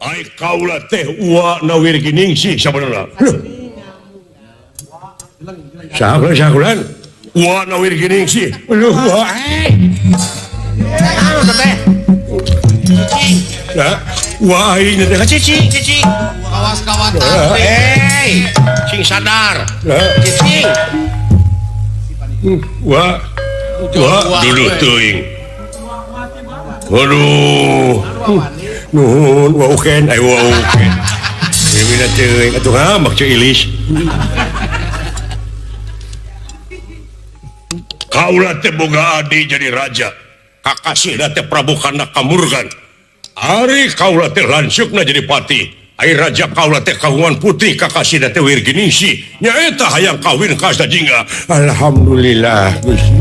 ai kaula teh ua nawir gining sih sabenerna sakulan ua nawir gining sih aduh wah wah ini teh cicing Kawas-kawas cing sadar Lah, cicing wah Wah, dulu teuing waduh nuhun wah uken ai wah oke ini mina ceuing atuh ngambak ceu ilis kaula teh boga adi jadi raja kakasihna teh Prabu Kandakamurgan ari kaula teh lansukna jadi pati ai raja kaula teh kagungan putih kakasihna teh Wirginingsih nyaeta hayang kawin ka Sajingga alhamdulillah Gusti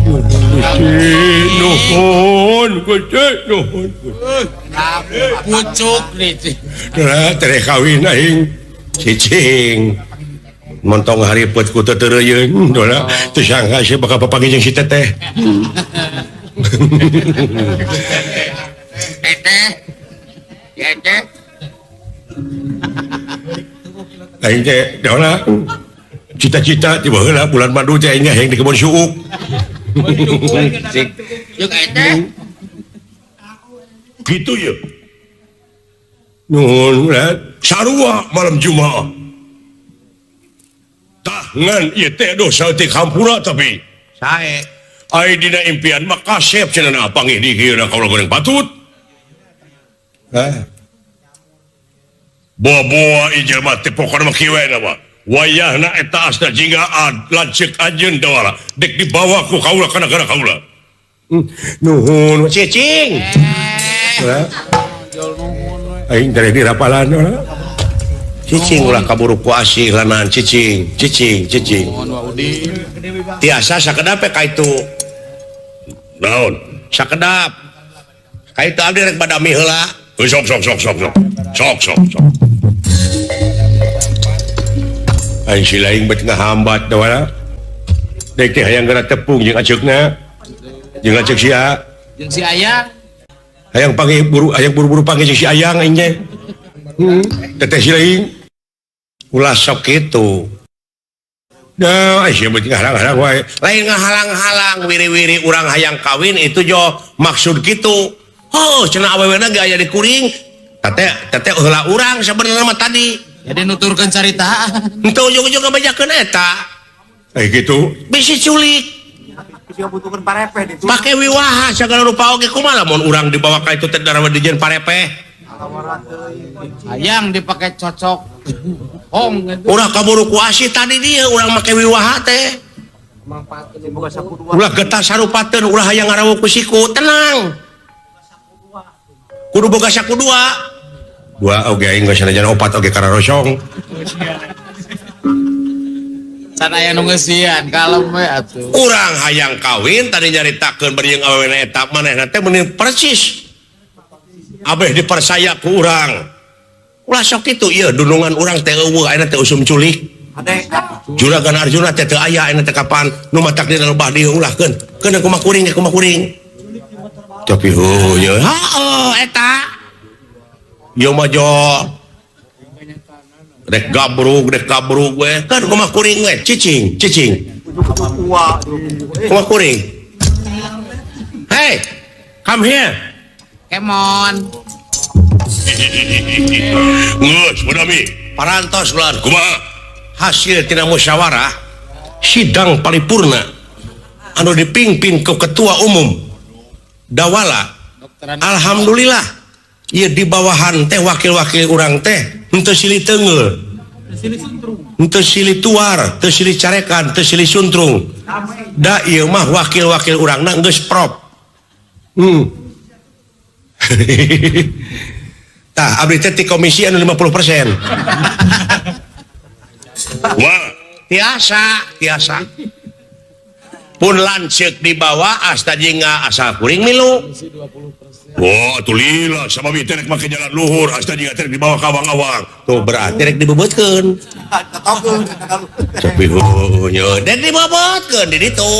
nuhun pucuk nih. nah tereh kawin aing cicing montong hariput ku teu teureuyeuh dola teu sangka sih bakal papanggih jeung si teteh aing teh dola cita-cita tiba heula bulan madu teh aing hayang di kebun suuk Jeung eteh gitu ya nuhun ulah sarua malam Jumaah tah ngan ieu teh dosa teh hampura tapi sae ai dina impian mah kasep cenah panggih di kieu kaula goreng patut ah boa-boa ieu mah teh pokona mah kieu we na mah wayahna eta asna jingga lanceuk anjeun dawala dek dibawa ku kaula ka nagara kaula nuhun cicing ulah aing tereh di rapalan ulah cicing ulah kaburu ku asih lanan cicing mohon wa udin. tiasa sakedap ka itu naon sakedap ka itu abdi rek badami heula sok aing si laing bet ngahambat dawala dek teh hayang geura tepung jeung aceukna jeung aceuk sia Jeung si Ayang hayang panggih buru-buru panggih jeung si ayang aing teh teteh si laing ulah sok kitu nah ai sia bet ngaharang-harang wae lain ngahalang-halang wiri-wiri urang hayang kawin itu jo maksud kitu oh cenah awewena ge aya di kuring teteh heula urang sabenerna mah tadi jadi nuturkeun carita. henteu ujung-ujung ngabejakeun eta ai kitu bisi culik pake wiwaha segala rupa oge kumaha lamun urang dibawa ka itu teh darawa dijieun parepeh Ayang dipake cocok. Hong gitu. urang kaburu ku asih tadi dia urang make wiwaha teh ulah getah sarupateun ulah hayang ngarawuh ku siku tenang kudu boga saku dua oge aing geus sanajan opat oge kararosong Can aya nu geusieun kalem we atuh. urang hayang kawin tadi nyaritakeun bari jeung awewena eta manehna teh meuneun persis abeh dipersaya ku urang ulah sok kitu ieu dunungan urang teh eueuh ayeuna teh usum culik Juragan Arjuna teh teu aya ayeuna teh kapan nu matak dina lobah dieu ulahkeun keun kumaha kuring tapi nya heuh eta ieu mah jo dek gabrug we kan kumaha kuring we cicing kumaha kuring hey come here Kemon. Ngeus Budami parantos ulah kumaha hasil tina musyawarah sidang paripurna anu dipimpin ku ketua umum Dawala. Alhamdulillah ieu di bawahan teh wakil-wakil urang teh henteu silih teungeul, henteu silih tuar, teu silih carekan, teu silih suntrung. Da ieu mah wakil-wakil urangna geus prop. Tah abdi teh ti komisi anu 50%. wah Tiasa pun lanceuk dibawa asta jingga asal kuring milu. wah atuh lila sama bi terek make jalan luhur asta juga terek dibawa ka awang-awang Tuh berarti rek dibebetkeun. tapi nya Dan dibebetkeun di ditu.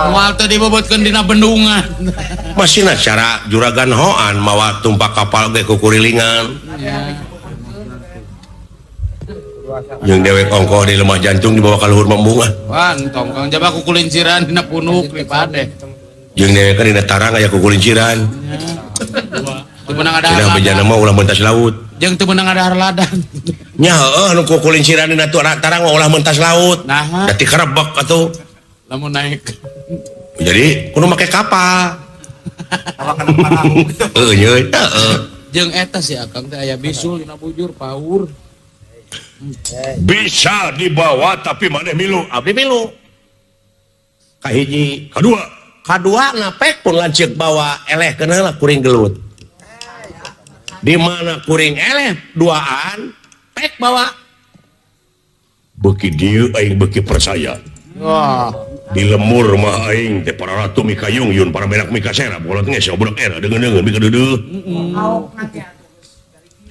Moal teu dibobotkeun dina bendungan. Masihna cara juragan hoan mawa tumpak kapal ge ku kurilingan. Jeung dewek ongkoh di lemah jantung dibawa ka luhur membunga. Wah, entong kang jaba ku kulinciran dina punuk di pade. Jeung dewek kana dina tarang aya ku kulinciran. Teu meunang ada Cenah bejana mah ulah mentas laut. jeung teu meunang ada harladan. Nya heueuh anu ku kulinciran dina tarang mah ulah mentas laut. Nah, Da ti karebek atuh. lamun naik. Jadi kudu make kapal. Heueuh nyeuy. Heeh. Jeung eta si Akang teh aya bisul dina bujur paur. bisa dibawa tapi maneh milu Abdi milu. Kahiji, kadua napek pun lanceuk bawa eleh kenal lah kuring gelut. Di mana kuring eleh duaan pek bawa. beuki dieu aing beuki percaya Wah, di lemur mah aing teh para ratu mikayung yun para benak mikasera bolot nge sabudak era deungeun mika deudeuh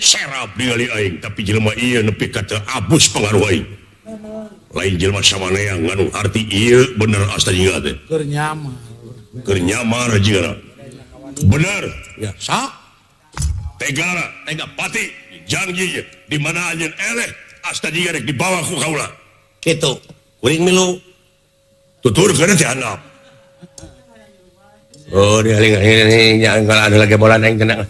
serap ningali aing tapi jelema ieu nepi ka teu abus pengaruh aing lain jelema samanea nganu arti ieu bener asta jingga teh keur nyaman. keur nyamar jingana bener Ya, sok. tegara tega pati janji di mana anjeun eleh asta jingga rek dibawa ku kaula Gitu. Kuring milu. tuturkeun teh handap Oh, dia ini kalau ada lagi bola naik kena.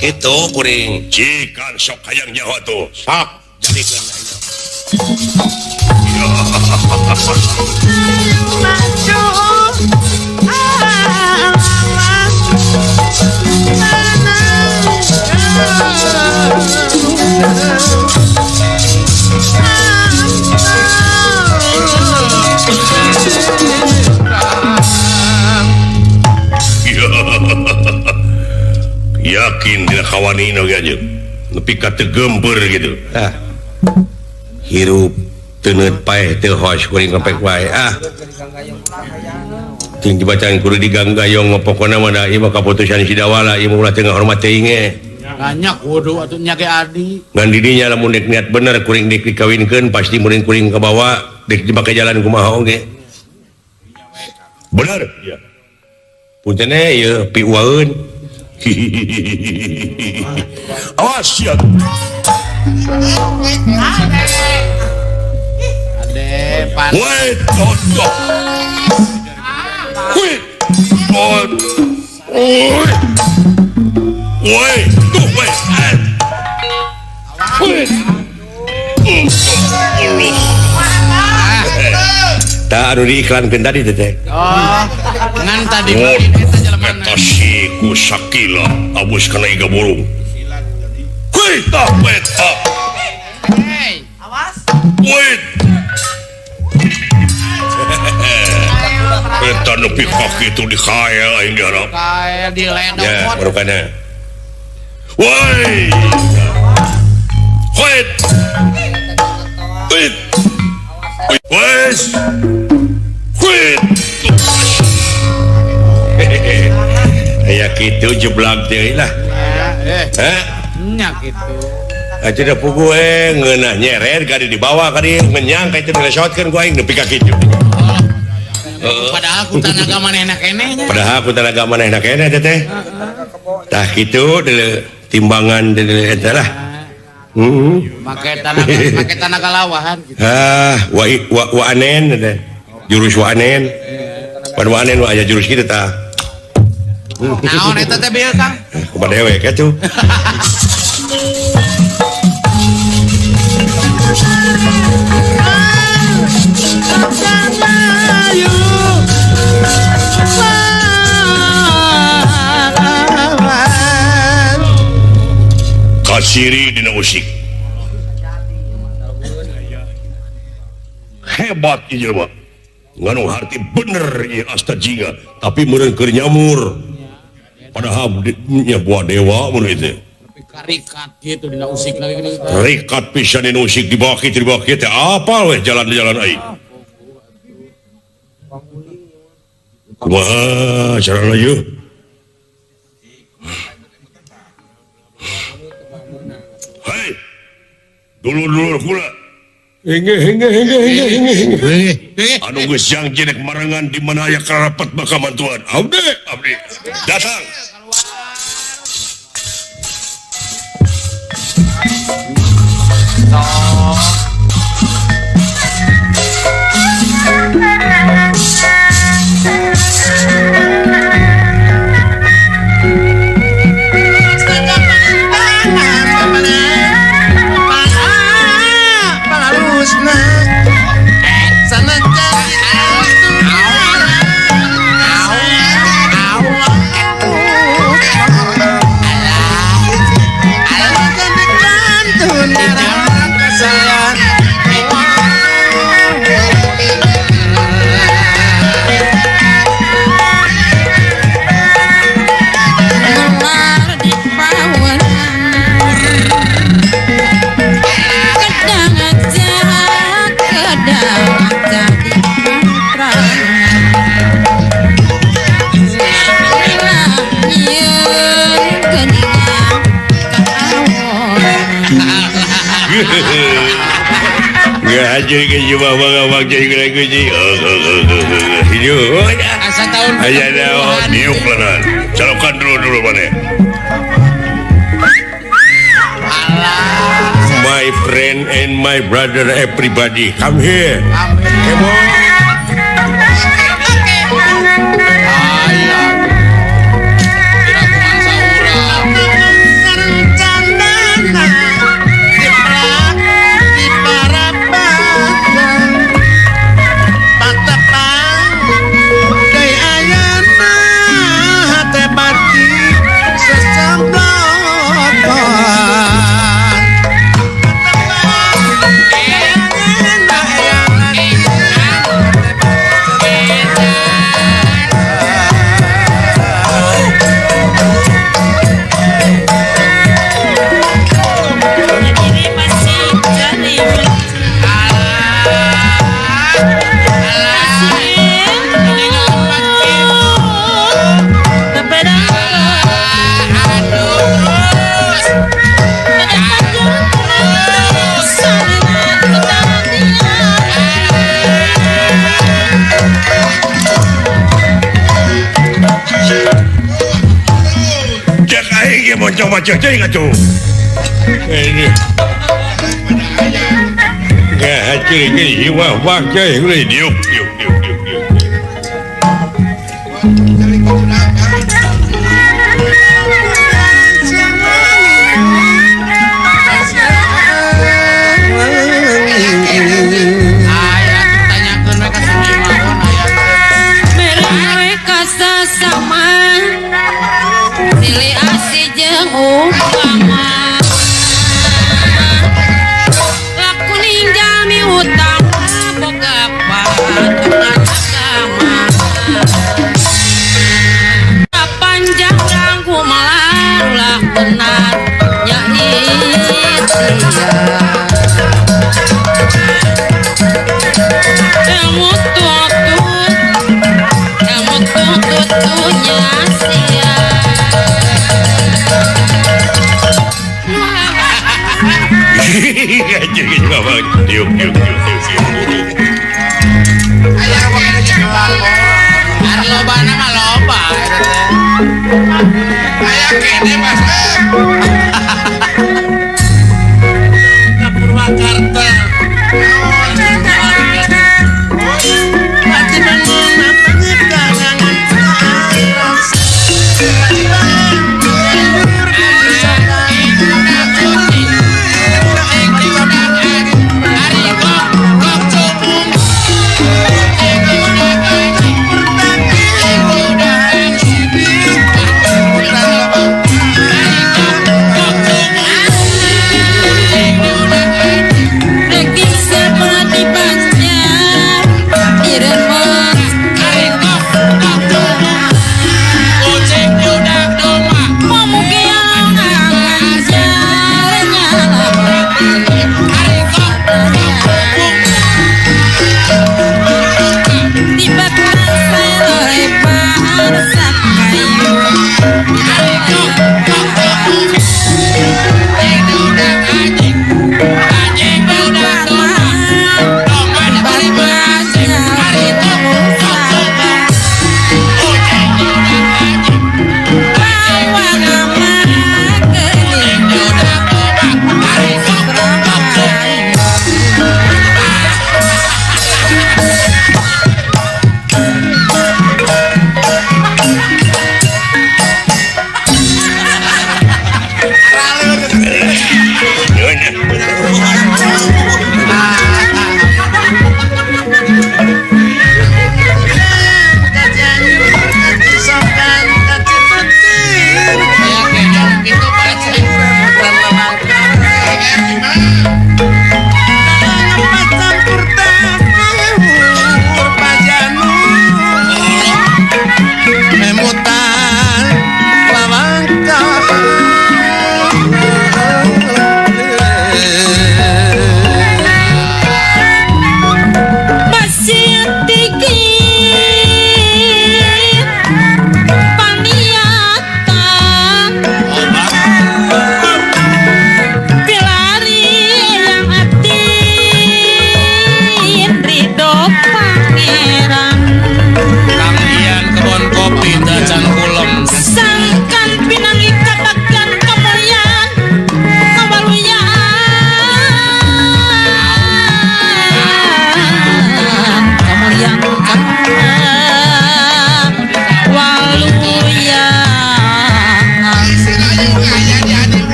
Gitu kuring. cikan sok hayang Jawa tuh Sok. Jadikeun yakin dina kawani no aja nepi ka teu geumpeur gitu Ah. Hirup teuneut paeh teu hoos kuring ngepek wae ah. Ting dibacaan kudu diganggayong pokona mah da ieu mah kaputusan si Dawala ieu mah ulah teu ngahormat teuing ge. Banyak kudu atuh nya ge adi. Ngan didinya lamun dek niat bener kuring dek dikawinkeun pasti muring kuring kabawa dek dibake jalan kumaha oge. bener ya Punten ieu piuaeun. awas ya Ade pan. wait tontok wait wait tuh wait Tak anu diiklankeun tadi teh teh. Oh, ngan tadi Mun eta jelemana. eta si ku sakila abus kana iga burung wait Hey, wait eta nepi ka kitu di kaya aing diharap kayak di ledok Ya, mot. barokana. wait wait wait wait wait Aya kitu jeblak deui lah. Hah? Nya gitu. Atuh da pugu ngeunah nyeret ka dibawa ka dieu ngenyang ka itu dilesotkeun ku aing nepi ka kitu. Padahal ku tanaga manehna keneh nya. Padahal ku tanaga manehna keneh teh teh. Tah kitu deuleu timbangan deuleu eta lah. Make tanaga lawahan gitu. Wa anen teh. Jurus wa anen. Pada wa anen aya jurus kitu tah. Naon eta teh bieu Kang? kepada dewek atuh. Kasiri dina musik. Hebat ieu mah. Nganu harti bener ieu asta jinga, tapi meureun keur nyamur. Padahal nya buah dewa mun itu. Karikat gitu dina usik lagi gitu. Rikat pisan dina musik di bawah kitu teh apal weh jalan-jalan aing. Kumaha carana ieu? Hai. Dulur-dulur kula. Hingga. Anu geus janji nek marangan di mana aya karapat makamantuan. Abdi. Datang. Jadi cuma bang jadi lagu ji. Hidup. Asa tahun Aja dah niup lah. Calokan dulu mana. My friend and my brother, everybody, come here. Come on. Macam-macam jadi tu. Ini. Ya, jadi wah jadi diuk.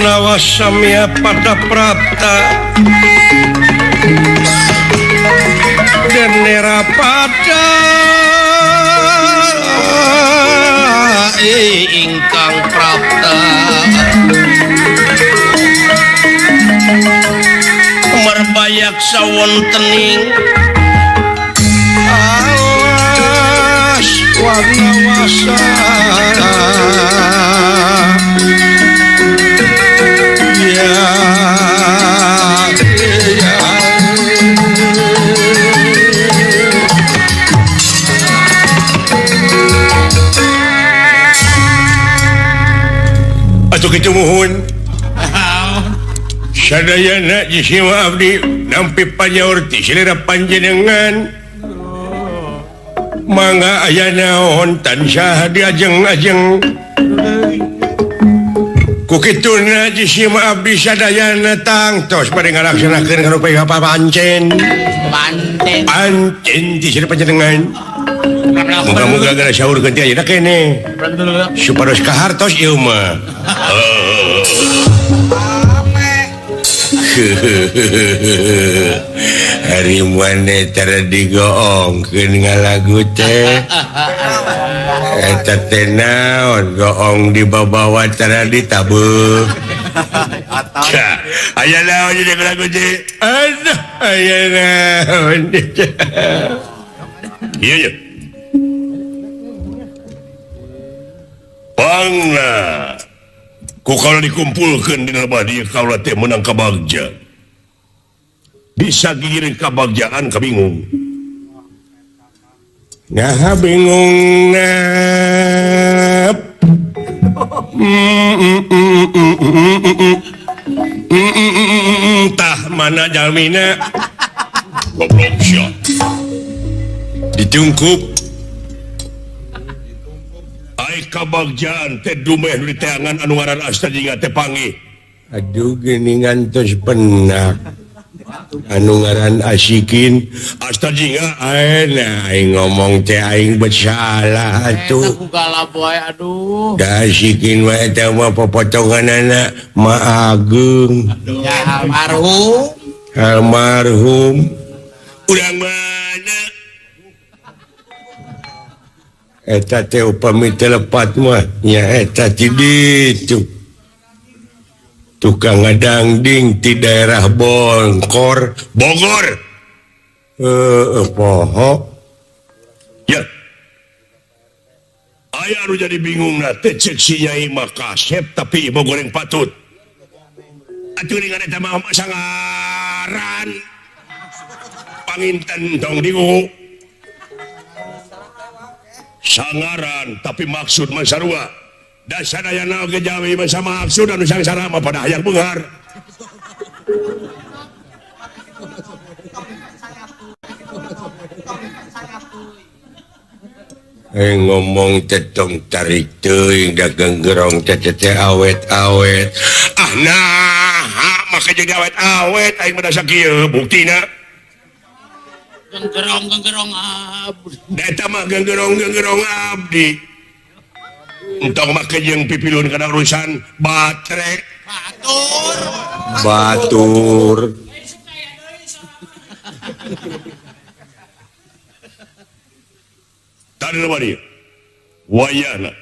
Warna wasamya pada prapta Genera pada ingkang prapta Merbayak sawontening alas warna wasa Atuh kitu muhun sadayana jisima abdi nampi panyaur ti selera panjenengan mangga aya naon tansah diajeng-ajeng ku kituna jisima abdi sadayana tangtos bade ngalaksanakeun karupa apa pancen ti selera panjenengan moga-moga gara saur ganti ayeuna kene supados kahartos ieu mah hari mana tara digoongkeun ngalagu teh eta teh naon goong dibawa tara ditabeuh aya naon jadi ngalagu teh aduh aya naon iya pangna ku kalau dikumpulkan di nama dia kaulah teh menang kabagja bisa giring kabagjaan kabingung nah bingung nap tah mana jalmina goblok syok ditungkup kabagjaan teh dumeh di teangan anu ngaran Astajinga teh panggih aduh geuningan tos penak anu ngaran Asikin Astajinga ayeuna aing ngomong teh aing bersalah atuh kugala boy aduh da Asikin mah eta mah popotonganana Ma Agung ya almarhum urang mana eta teh upami telepat mah nya eta ti ditu tukang ngadangding ti daerah Bogor poho ya aya anu jadi bingung na teh cek si Nyai mah kasep tapi ibu goreng patut atuh ningan eta mah sangaran panginten dong diu sangaran tapi maksud masarua dan sadayana oge jawi bersama maksud anu sangsara mah pada hayang beunghar ngomong tetong tarik teuing dagang gerong teh awet-awet nah maka jadi awet-awet aing mah sakieu buktina genggerong abdi eta mah genggerong abdi entong make jeung pipilun kana urusan baterai batur tadi lemari wayana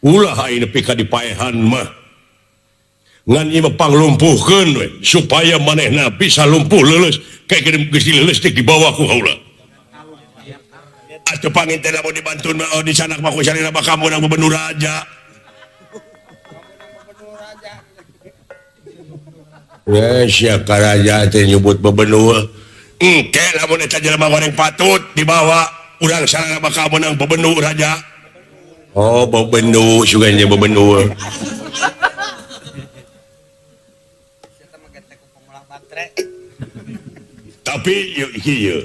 ulah aing nepi ka dipaehan mah ngan ieu panglumpuhkeun we supaya manehna bisa lumpuh leuleus kayak geus leuleus di bawah ku haula atuh panginten lamun dibantu di sanak mah ku salina bakal menang gubernur raja ya sia karaja teh nyebut bebenur engke lamun eta jelema goreng patut dibawa urang salana bakal menang bebenur raja oh bebenur suganya bebenur tapi ieu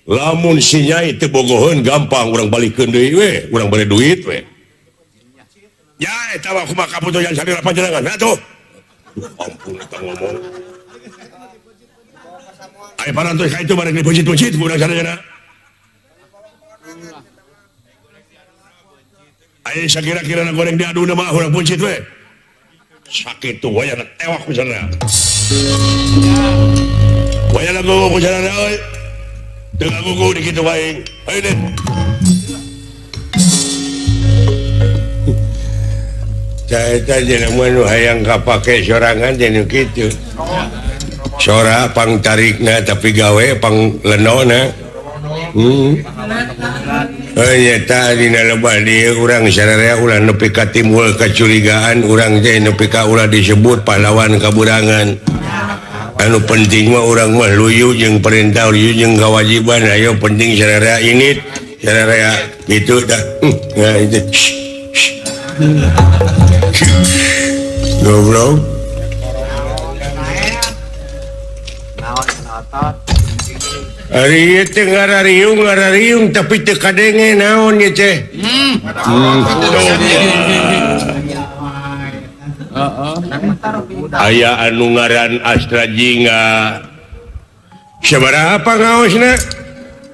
lamun si Nyai teu bogoheun gampang urang balikeun deui we urang bade duit we ya eta mah kumaha kaputusan salira panjenengan atuh ampun eta ngomong aya parantos ka itu bareng di pucit-pucit urang sadayana aya sakira-kira goreng diaduna mah urang pucit we sakit tuh wayang tewak ku sana. Wayang lagu ku sana euy. Teu ngagugu di kitu wae. Ayo deh. Caita jelema nu hayang kapake sorangan jeung kitu. Sora pang tarikna tapi gawe pang lenona. Nyata dina lebah dia urang sararea ulah nepi ka timbul kecurigaan urang teh nepi ka ulah disebut pahlawan kaburangan. Anu penting mah urang mah luyu jeung perintah luyu jeung kewajiban ayo penting sararea ini sararea gitu dah. Nah itu. Goblok. Ari teh ngarariung tapi teu kadenge naon ye teh. Aya anu ngaran Astrajinga. Sabaraha ngaosna?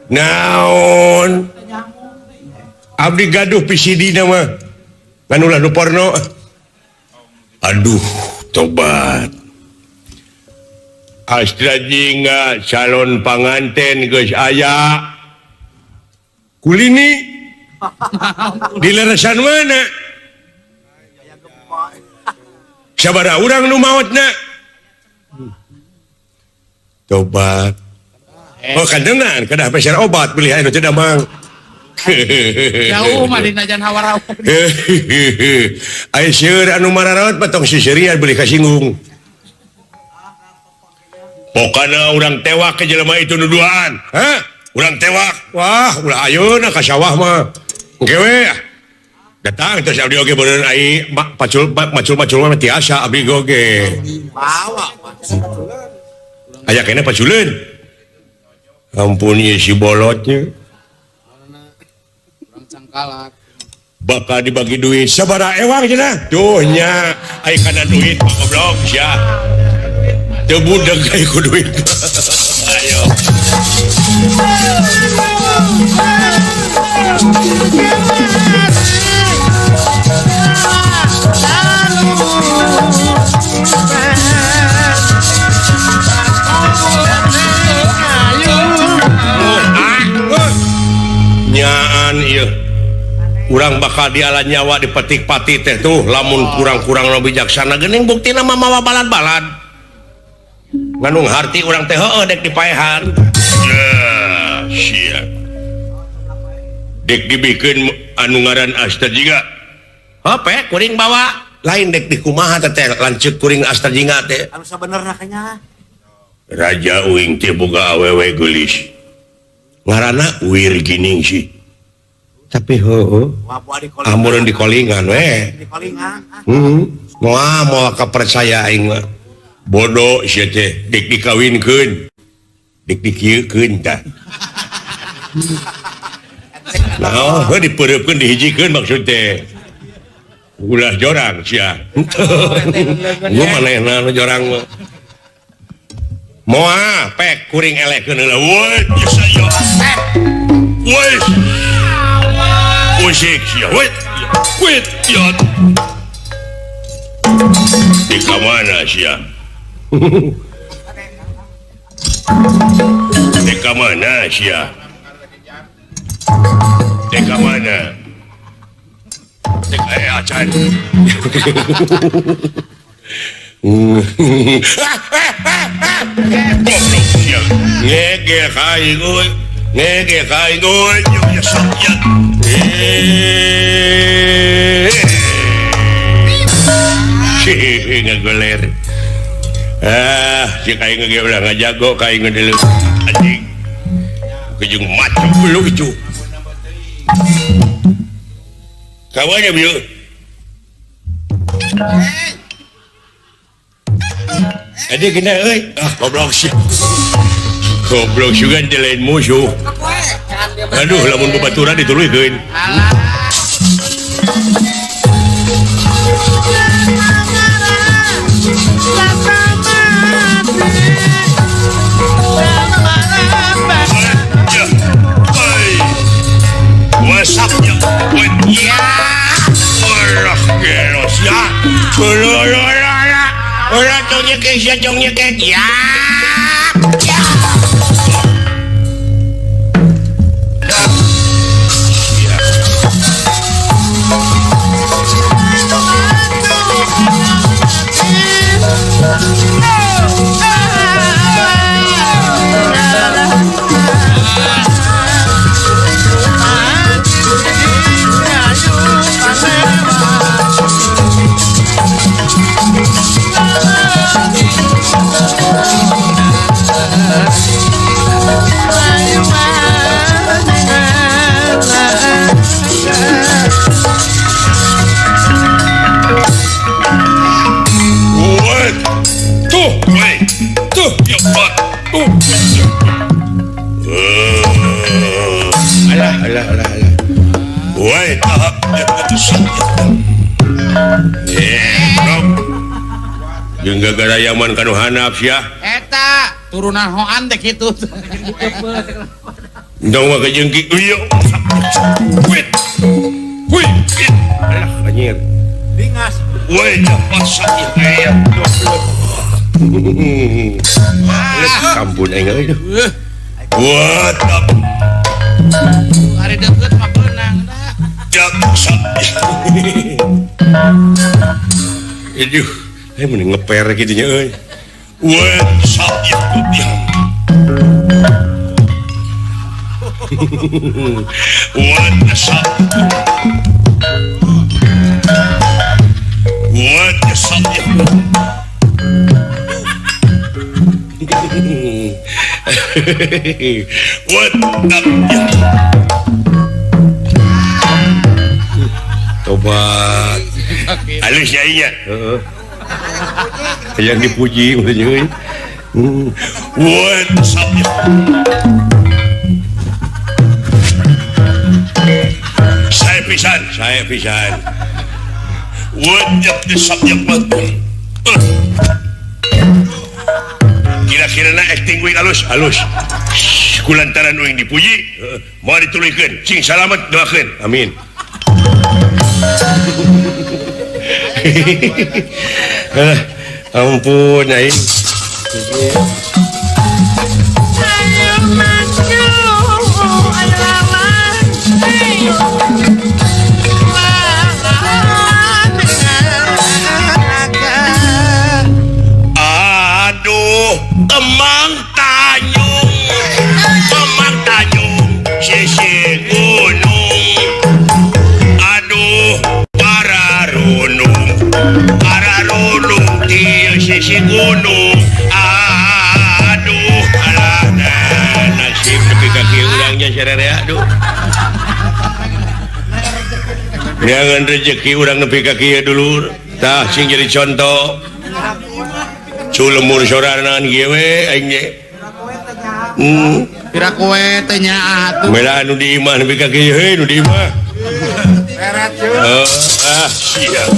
Naon? Abdi gaduh pisidina mah. Anu lah nu porno. Aduh, tobat. Astrajinga calon panganten geus aya. Kulini di leresan mana? Sabaraha urang nu maotna? Tobat. Oh kandengan kada pesan obat beli anu teh damang. Jauh mah dina jan hawaraw. Ai seueur anu mararawat patong sisirian beli kasinggung. Pokoknya orang tewak ke jelema itu nuduhan. Hah? Orang tewak. Wah, ulah ayeuna ka sawah mah. Engke we. Datang terus abdi oge beureun ai macul mah tiasa abdi oge. Bawa. Aya kene paculeun. Ampun ieu si bolotnya. Urang cangkalak. Bakal dibagi duit sabaraha ewang cenah. Tuh nya ai kana duit goblok sia. Budak kayak kuduin. Ayo. Nyaan ieu. Urang bakal dialah nyawa dipetik pati teh tuh lamun kurang-kurang nu bijaksana geuning buktina mah mawa balad-balad. Nganung harti urang teh heueuh dek dipaehan. Nah, sia. Dek dibikeun anu ngaran Astrajinga. Hope kuring bawa lain dek dikumaha teh lanceuk kuring Astrajinga teh. Anu sabenerna kanya. Raja uing teh boga awewe geulis. Ngaranna Wirgining sih. Tapi heueuh. Amun di kolingan we. Di kolingan. Moal kapercaya aing mah. Bodoh sia teh dek dikawinkeun dek dikieukeun tah nah dipeureupkeun dihijikeun maksud teh ulah jorang sia gua manehna nu jorang mah moal pek kuring elekeun heula woi biasa yo woi musik sia woi wait yo di kamana sia Deka mana sia? Deka mana? Deka acan. Goblok sia. Ngege kai goy. Ngege kai goy. Yo ya sakit. Ngagoler. Si kain ngege ulah ngajago kain ngedelu anjing kejung macam lu itu kawannya biu ada kena goblok sih juga lain musuh aduh lamun babaturan dituluykeun WhatsApp-nya. Ya. Allah, gelos ya. Orang cong nyekek, sia cong nyekek. Ya. Tuh, ya Pak. Alah. Woi, tahap jeung gara Yaman kanu hanap sia. Eta turunan hoan dek itu. Ndong mah kejengki. Iya. Wait. Alah anjir. Woi, dapat sakit aya. Kampun aing euy. What up? Hari deket mah beunang da. Dapat sakit. Aduh, mending ngeper gitu nya euy. What sakit dia. What sakit. What sakit. What up? Tobat. Halus ya iya. Heeh. Yang dipuji maksudnya euy. What sabnya? Saya pisan. What the subject matter? Kira-kira na acting wing halus. Kulantaran wing dipuji, mau ditulikeun, cing salamet doakeun. Amin. Ampun aing. Aduh, Emang Tanjung, sisi gunung. Aduh, para runung di sisi gunung. Aduh, alah nasib nepi kaki urangnya sarerea. Aduh. Jangan rezeki urang nepi kaki dulu. Tah sing jadi contoh. Culemur sorangan giwe aing ge. Kira kowe teh nyaah atuh. Mela anu di imah nepi ka kieu heuy nu di imah. Berat yuk. Siap.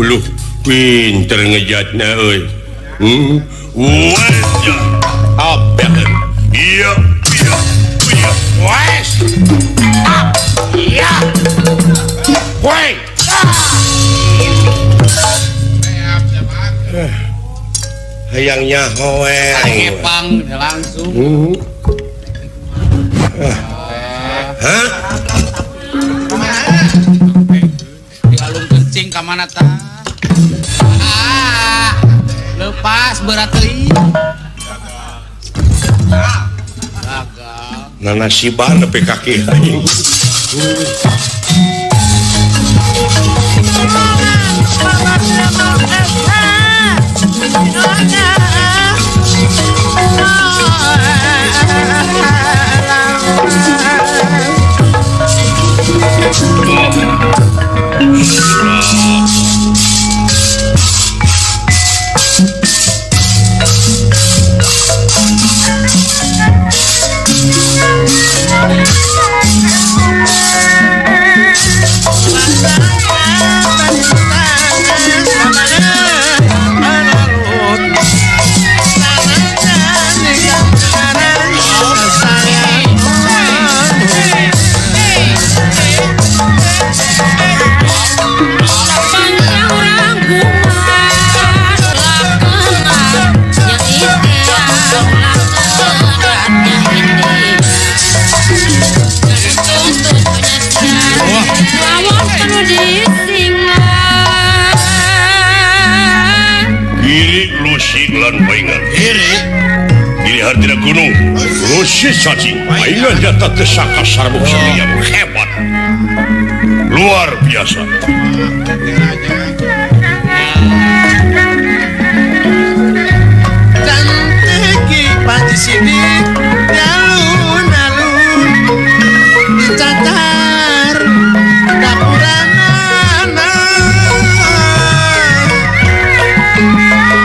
Lu pinter ngejatna euy. Wajah abekeun. Iya. Wes. Iya. Woi. Hayangnya hoe. Kepang langsung. Hah? Dialung kencing ka mana tah? Lepas berat teuing. Gagal. Nanasiban nepi kaki aing. Resi lan paingan Iri. pilihan tidak gunung Resi cacing paingan nyata tesaka sarbuk seni yang hebat luar biasa. Cantiki panci sidik alun-alun dicatar dapuranana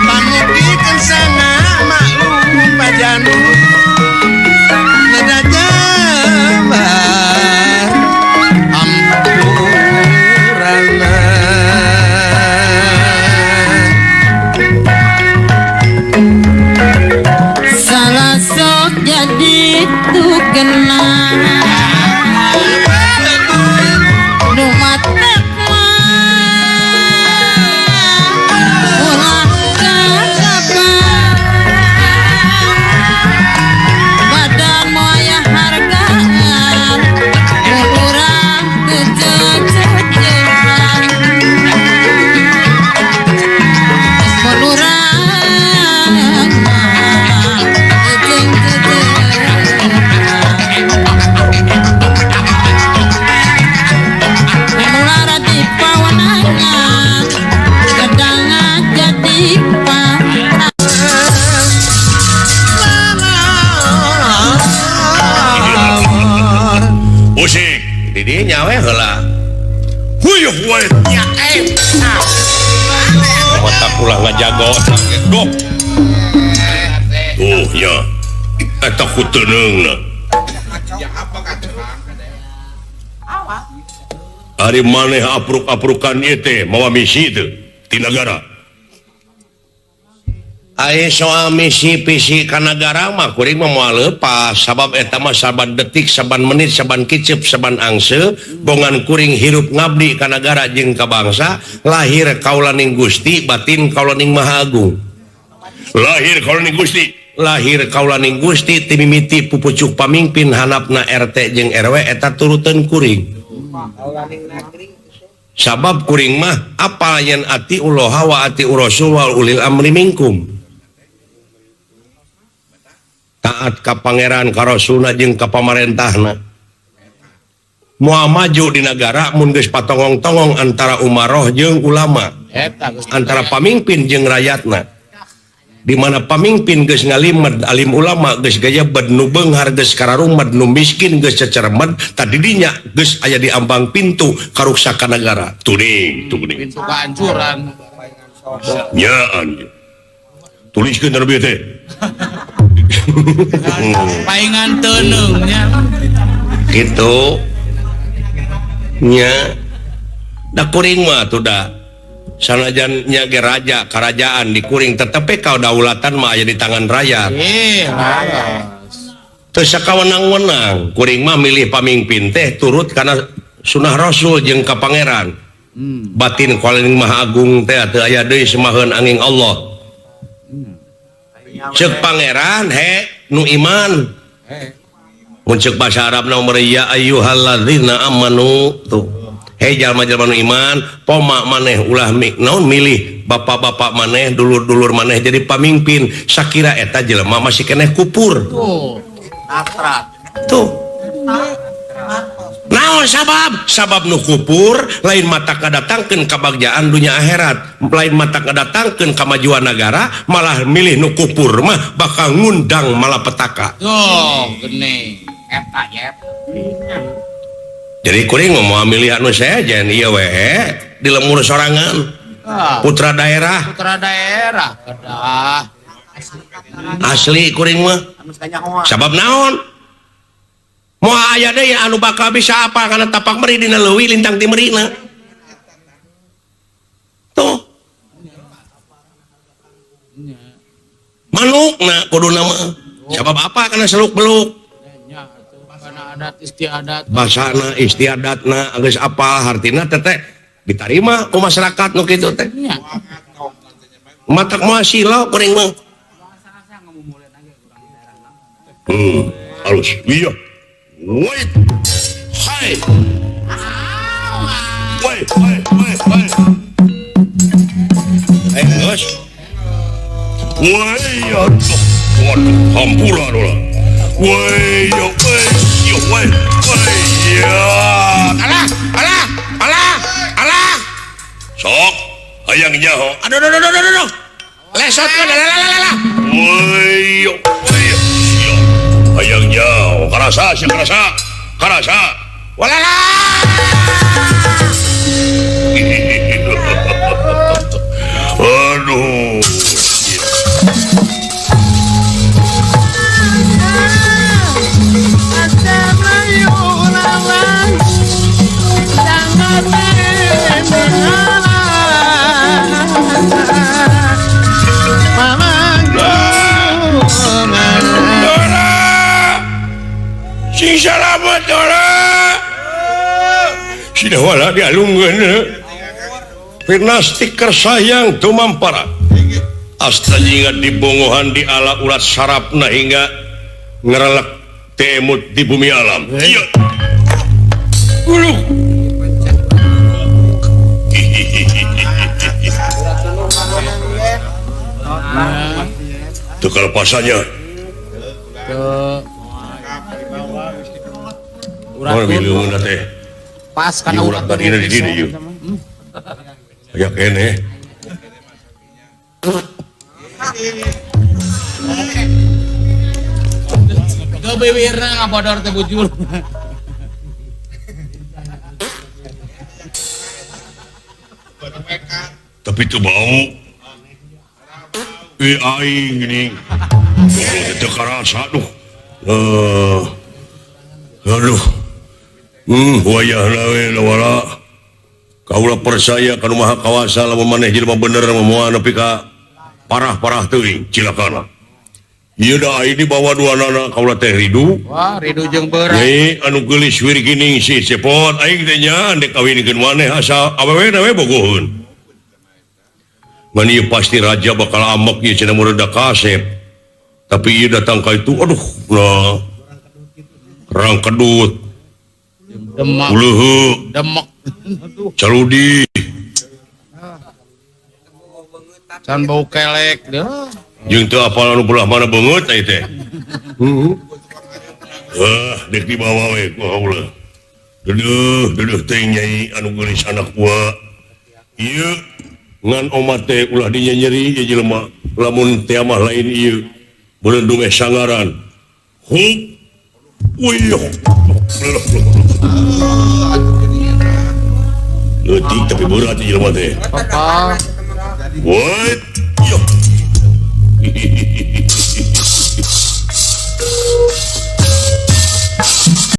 pamukikeun sana maklum pajanu ngedajambar ampurana. Salah sok jadi tukenang Numat ulah kakabar badan moya hargaan urang kejejerian menurang Mulara di pawanangan kadang jadi Musik Didi nyawe heula. huyuh wae Mata ulah ngajago dok. tuh nya eta ku teneungna ari maneh apruk-aprukan ieu teh mawa misi teu ti nagara. Ai soal misi pisi ka nagara mah kuring mah moal leupas sabab eta mah saban detik saban menit saban kicep saban angse bongan kuring hirup ngabdi ka nagara jeung ka bangsa lahir kaulaning Gusti batin kaulaning Maha Agung. Lahir kaulaning Gusti Lahir kaulaning Gusti ti mimiti pupucuk pamimpin hanapna RT jeung RW eta turuteun kuring. Sabab kuring mah apa yen ati Allah wa ati Rasul wal ulil amri minkum. Taat ka pangeran ka rasulna jeung ka pamarentahna. Moal maju di negara mun geus patongong-tongong antara umaroh jeung ulama, Eta geus antara pamimpin jeung rakyatna. Di mana pamimpin geus ngalimed alim ulama geus gaya bed nu beunghar geus kararumed nu miskin geus cecermed tadi dinya geus aya di ambang pintu karuksakan negara. tuning pintu kehancuran. nyaan tuliskeun terlebih teh Paingan teneungnya. Gitu nya da kuring mah tuh da sanajan nya ge raja kerajaan di kuring tetepe kaudaulatan mah aya di tangan rakyat teu sakawenang-wenang kuring mah milih pamimpin teh turut kana sunah rasul jeung ka pangeran batin kaulaning Maha Agung teh teu aya deui semaheun angin Allah ceuk pangeran he nu iman mun ceuk bahasa Arabna umur ya ayyuhalladzina amanu tuh he jalma-jalma nu iman poma maneh ulah naon milih bapak-bapak maneh dulur-dulur maneh jadi pamimpin sakira eta jelema masih keneh kupur Tuh. Atrat. tuh naon sabab nu kupur lain mata kadatangkeun kabagjaan dunia akhirat lain mata kadatangkeun kamajuan negara malah milih nu kupur mah bakal ngundang malapetaka. Tuh, gini. Eta yep. Jadi kuring mau milih anu saja ieu we di lemur sorangan putra daerah kedah. asli kuring mah sabab naon mau aya deui anu bakal bisa apa karena tapak meri dina leuwih lintang ti merina tuh manukna kuduna mah sabab apa karena seluk beluk Karena adat istiadat. basana istiadatna geus apa hartina teh diterima ku masyarakat nu kitu teh Nya. matak moal silau kuring mah halus iya wait hai wait Hampura ulah. Woi, yo, alah. Sok, hayang nyaho. Aduh. Lesot kan, lah. Woi, yo, hayang nyaho. Karasa. Walala. Aduh. Sing salamet Dora. Sudah wala dialungkeun. Firna stiker sayang tumampara. Asta jingga dibongohan di ala ulat sarapna hingga ngerelek temut di bumi alam. Iya. Uluk. Itu kelepasannya. Mana bilang teh? Pas Iya ulah tadi di sini yuk. Kayak kene. Kebewirna ngabodor teh bujur. Tapi itu bau. Aing gini. Itu karasa aduh. Aduh. Wayah nawe lawala. Kaulah percaya kana Maha Kawasa lamun maneh jelema bener moal nepi ka parah-parah teuing cilakana. Ieu da ini bawa duanana kaulah teh ridu. Wah, ridu jeung beurang. Nyai anu geulis wir geuning si cepot aing teh nya dek kawinkeun maneh asa awewe we bogoheun. Ngan ieu pasti raja bakal amek ieu cenah mureda kasep. Tapi ieu datang ka itu aduh nah. Rang kedut. Demak. Uluhu. Demek. Caludi. Can bau kelek deh. Jeung teu apal anu belah mana beungeut ai teh. Dek dibawa we ku haula. Duduh teh nyai anu geulis anak gua. Ieu ngan omat teh ulah dinyeri ieu jelema lamun teh mah lain ieu. Beulendung sangaran. Huk. Wih. Leutik tapi berat jelema teh. Papa. What? Yo.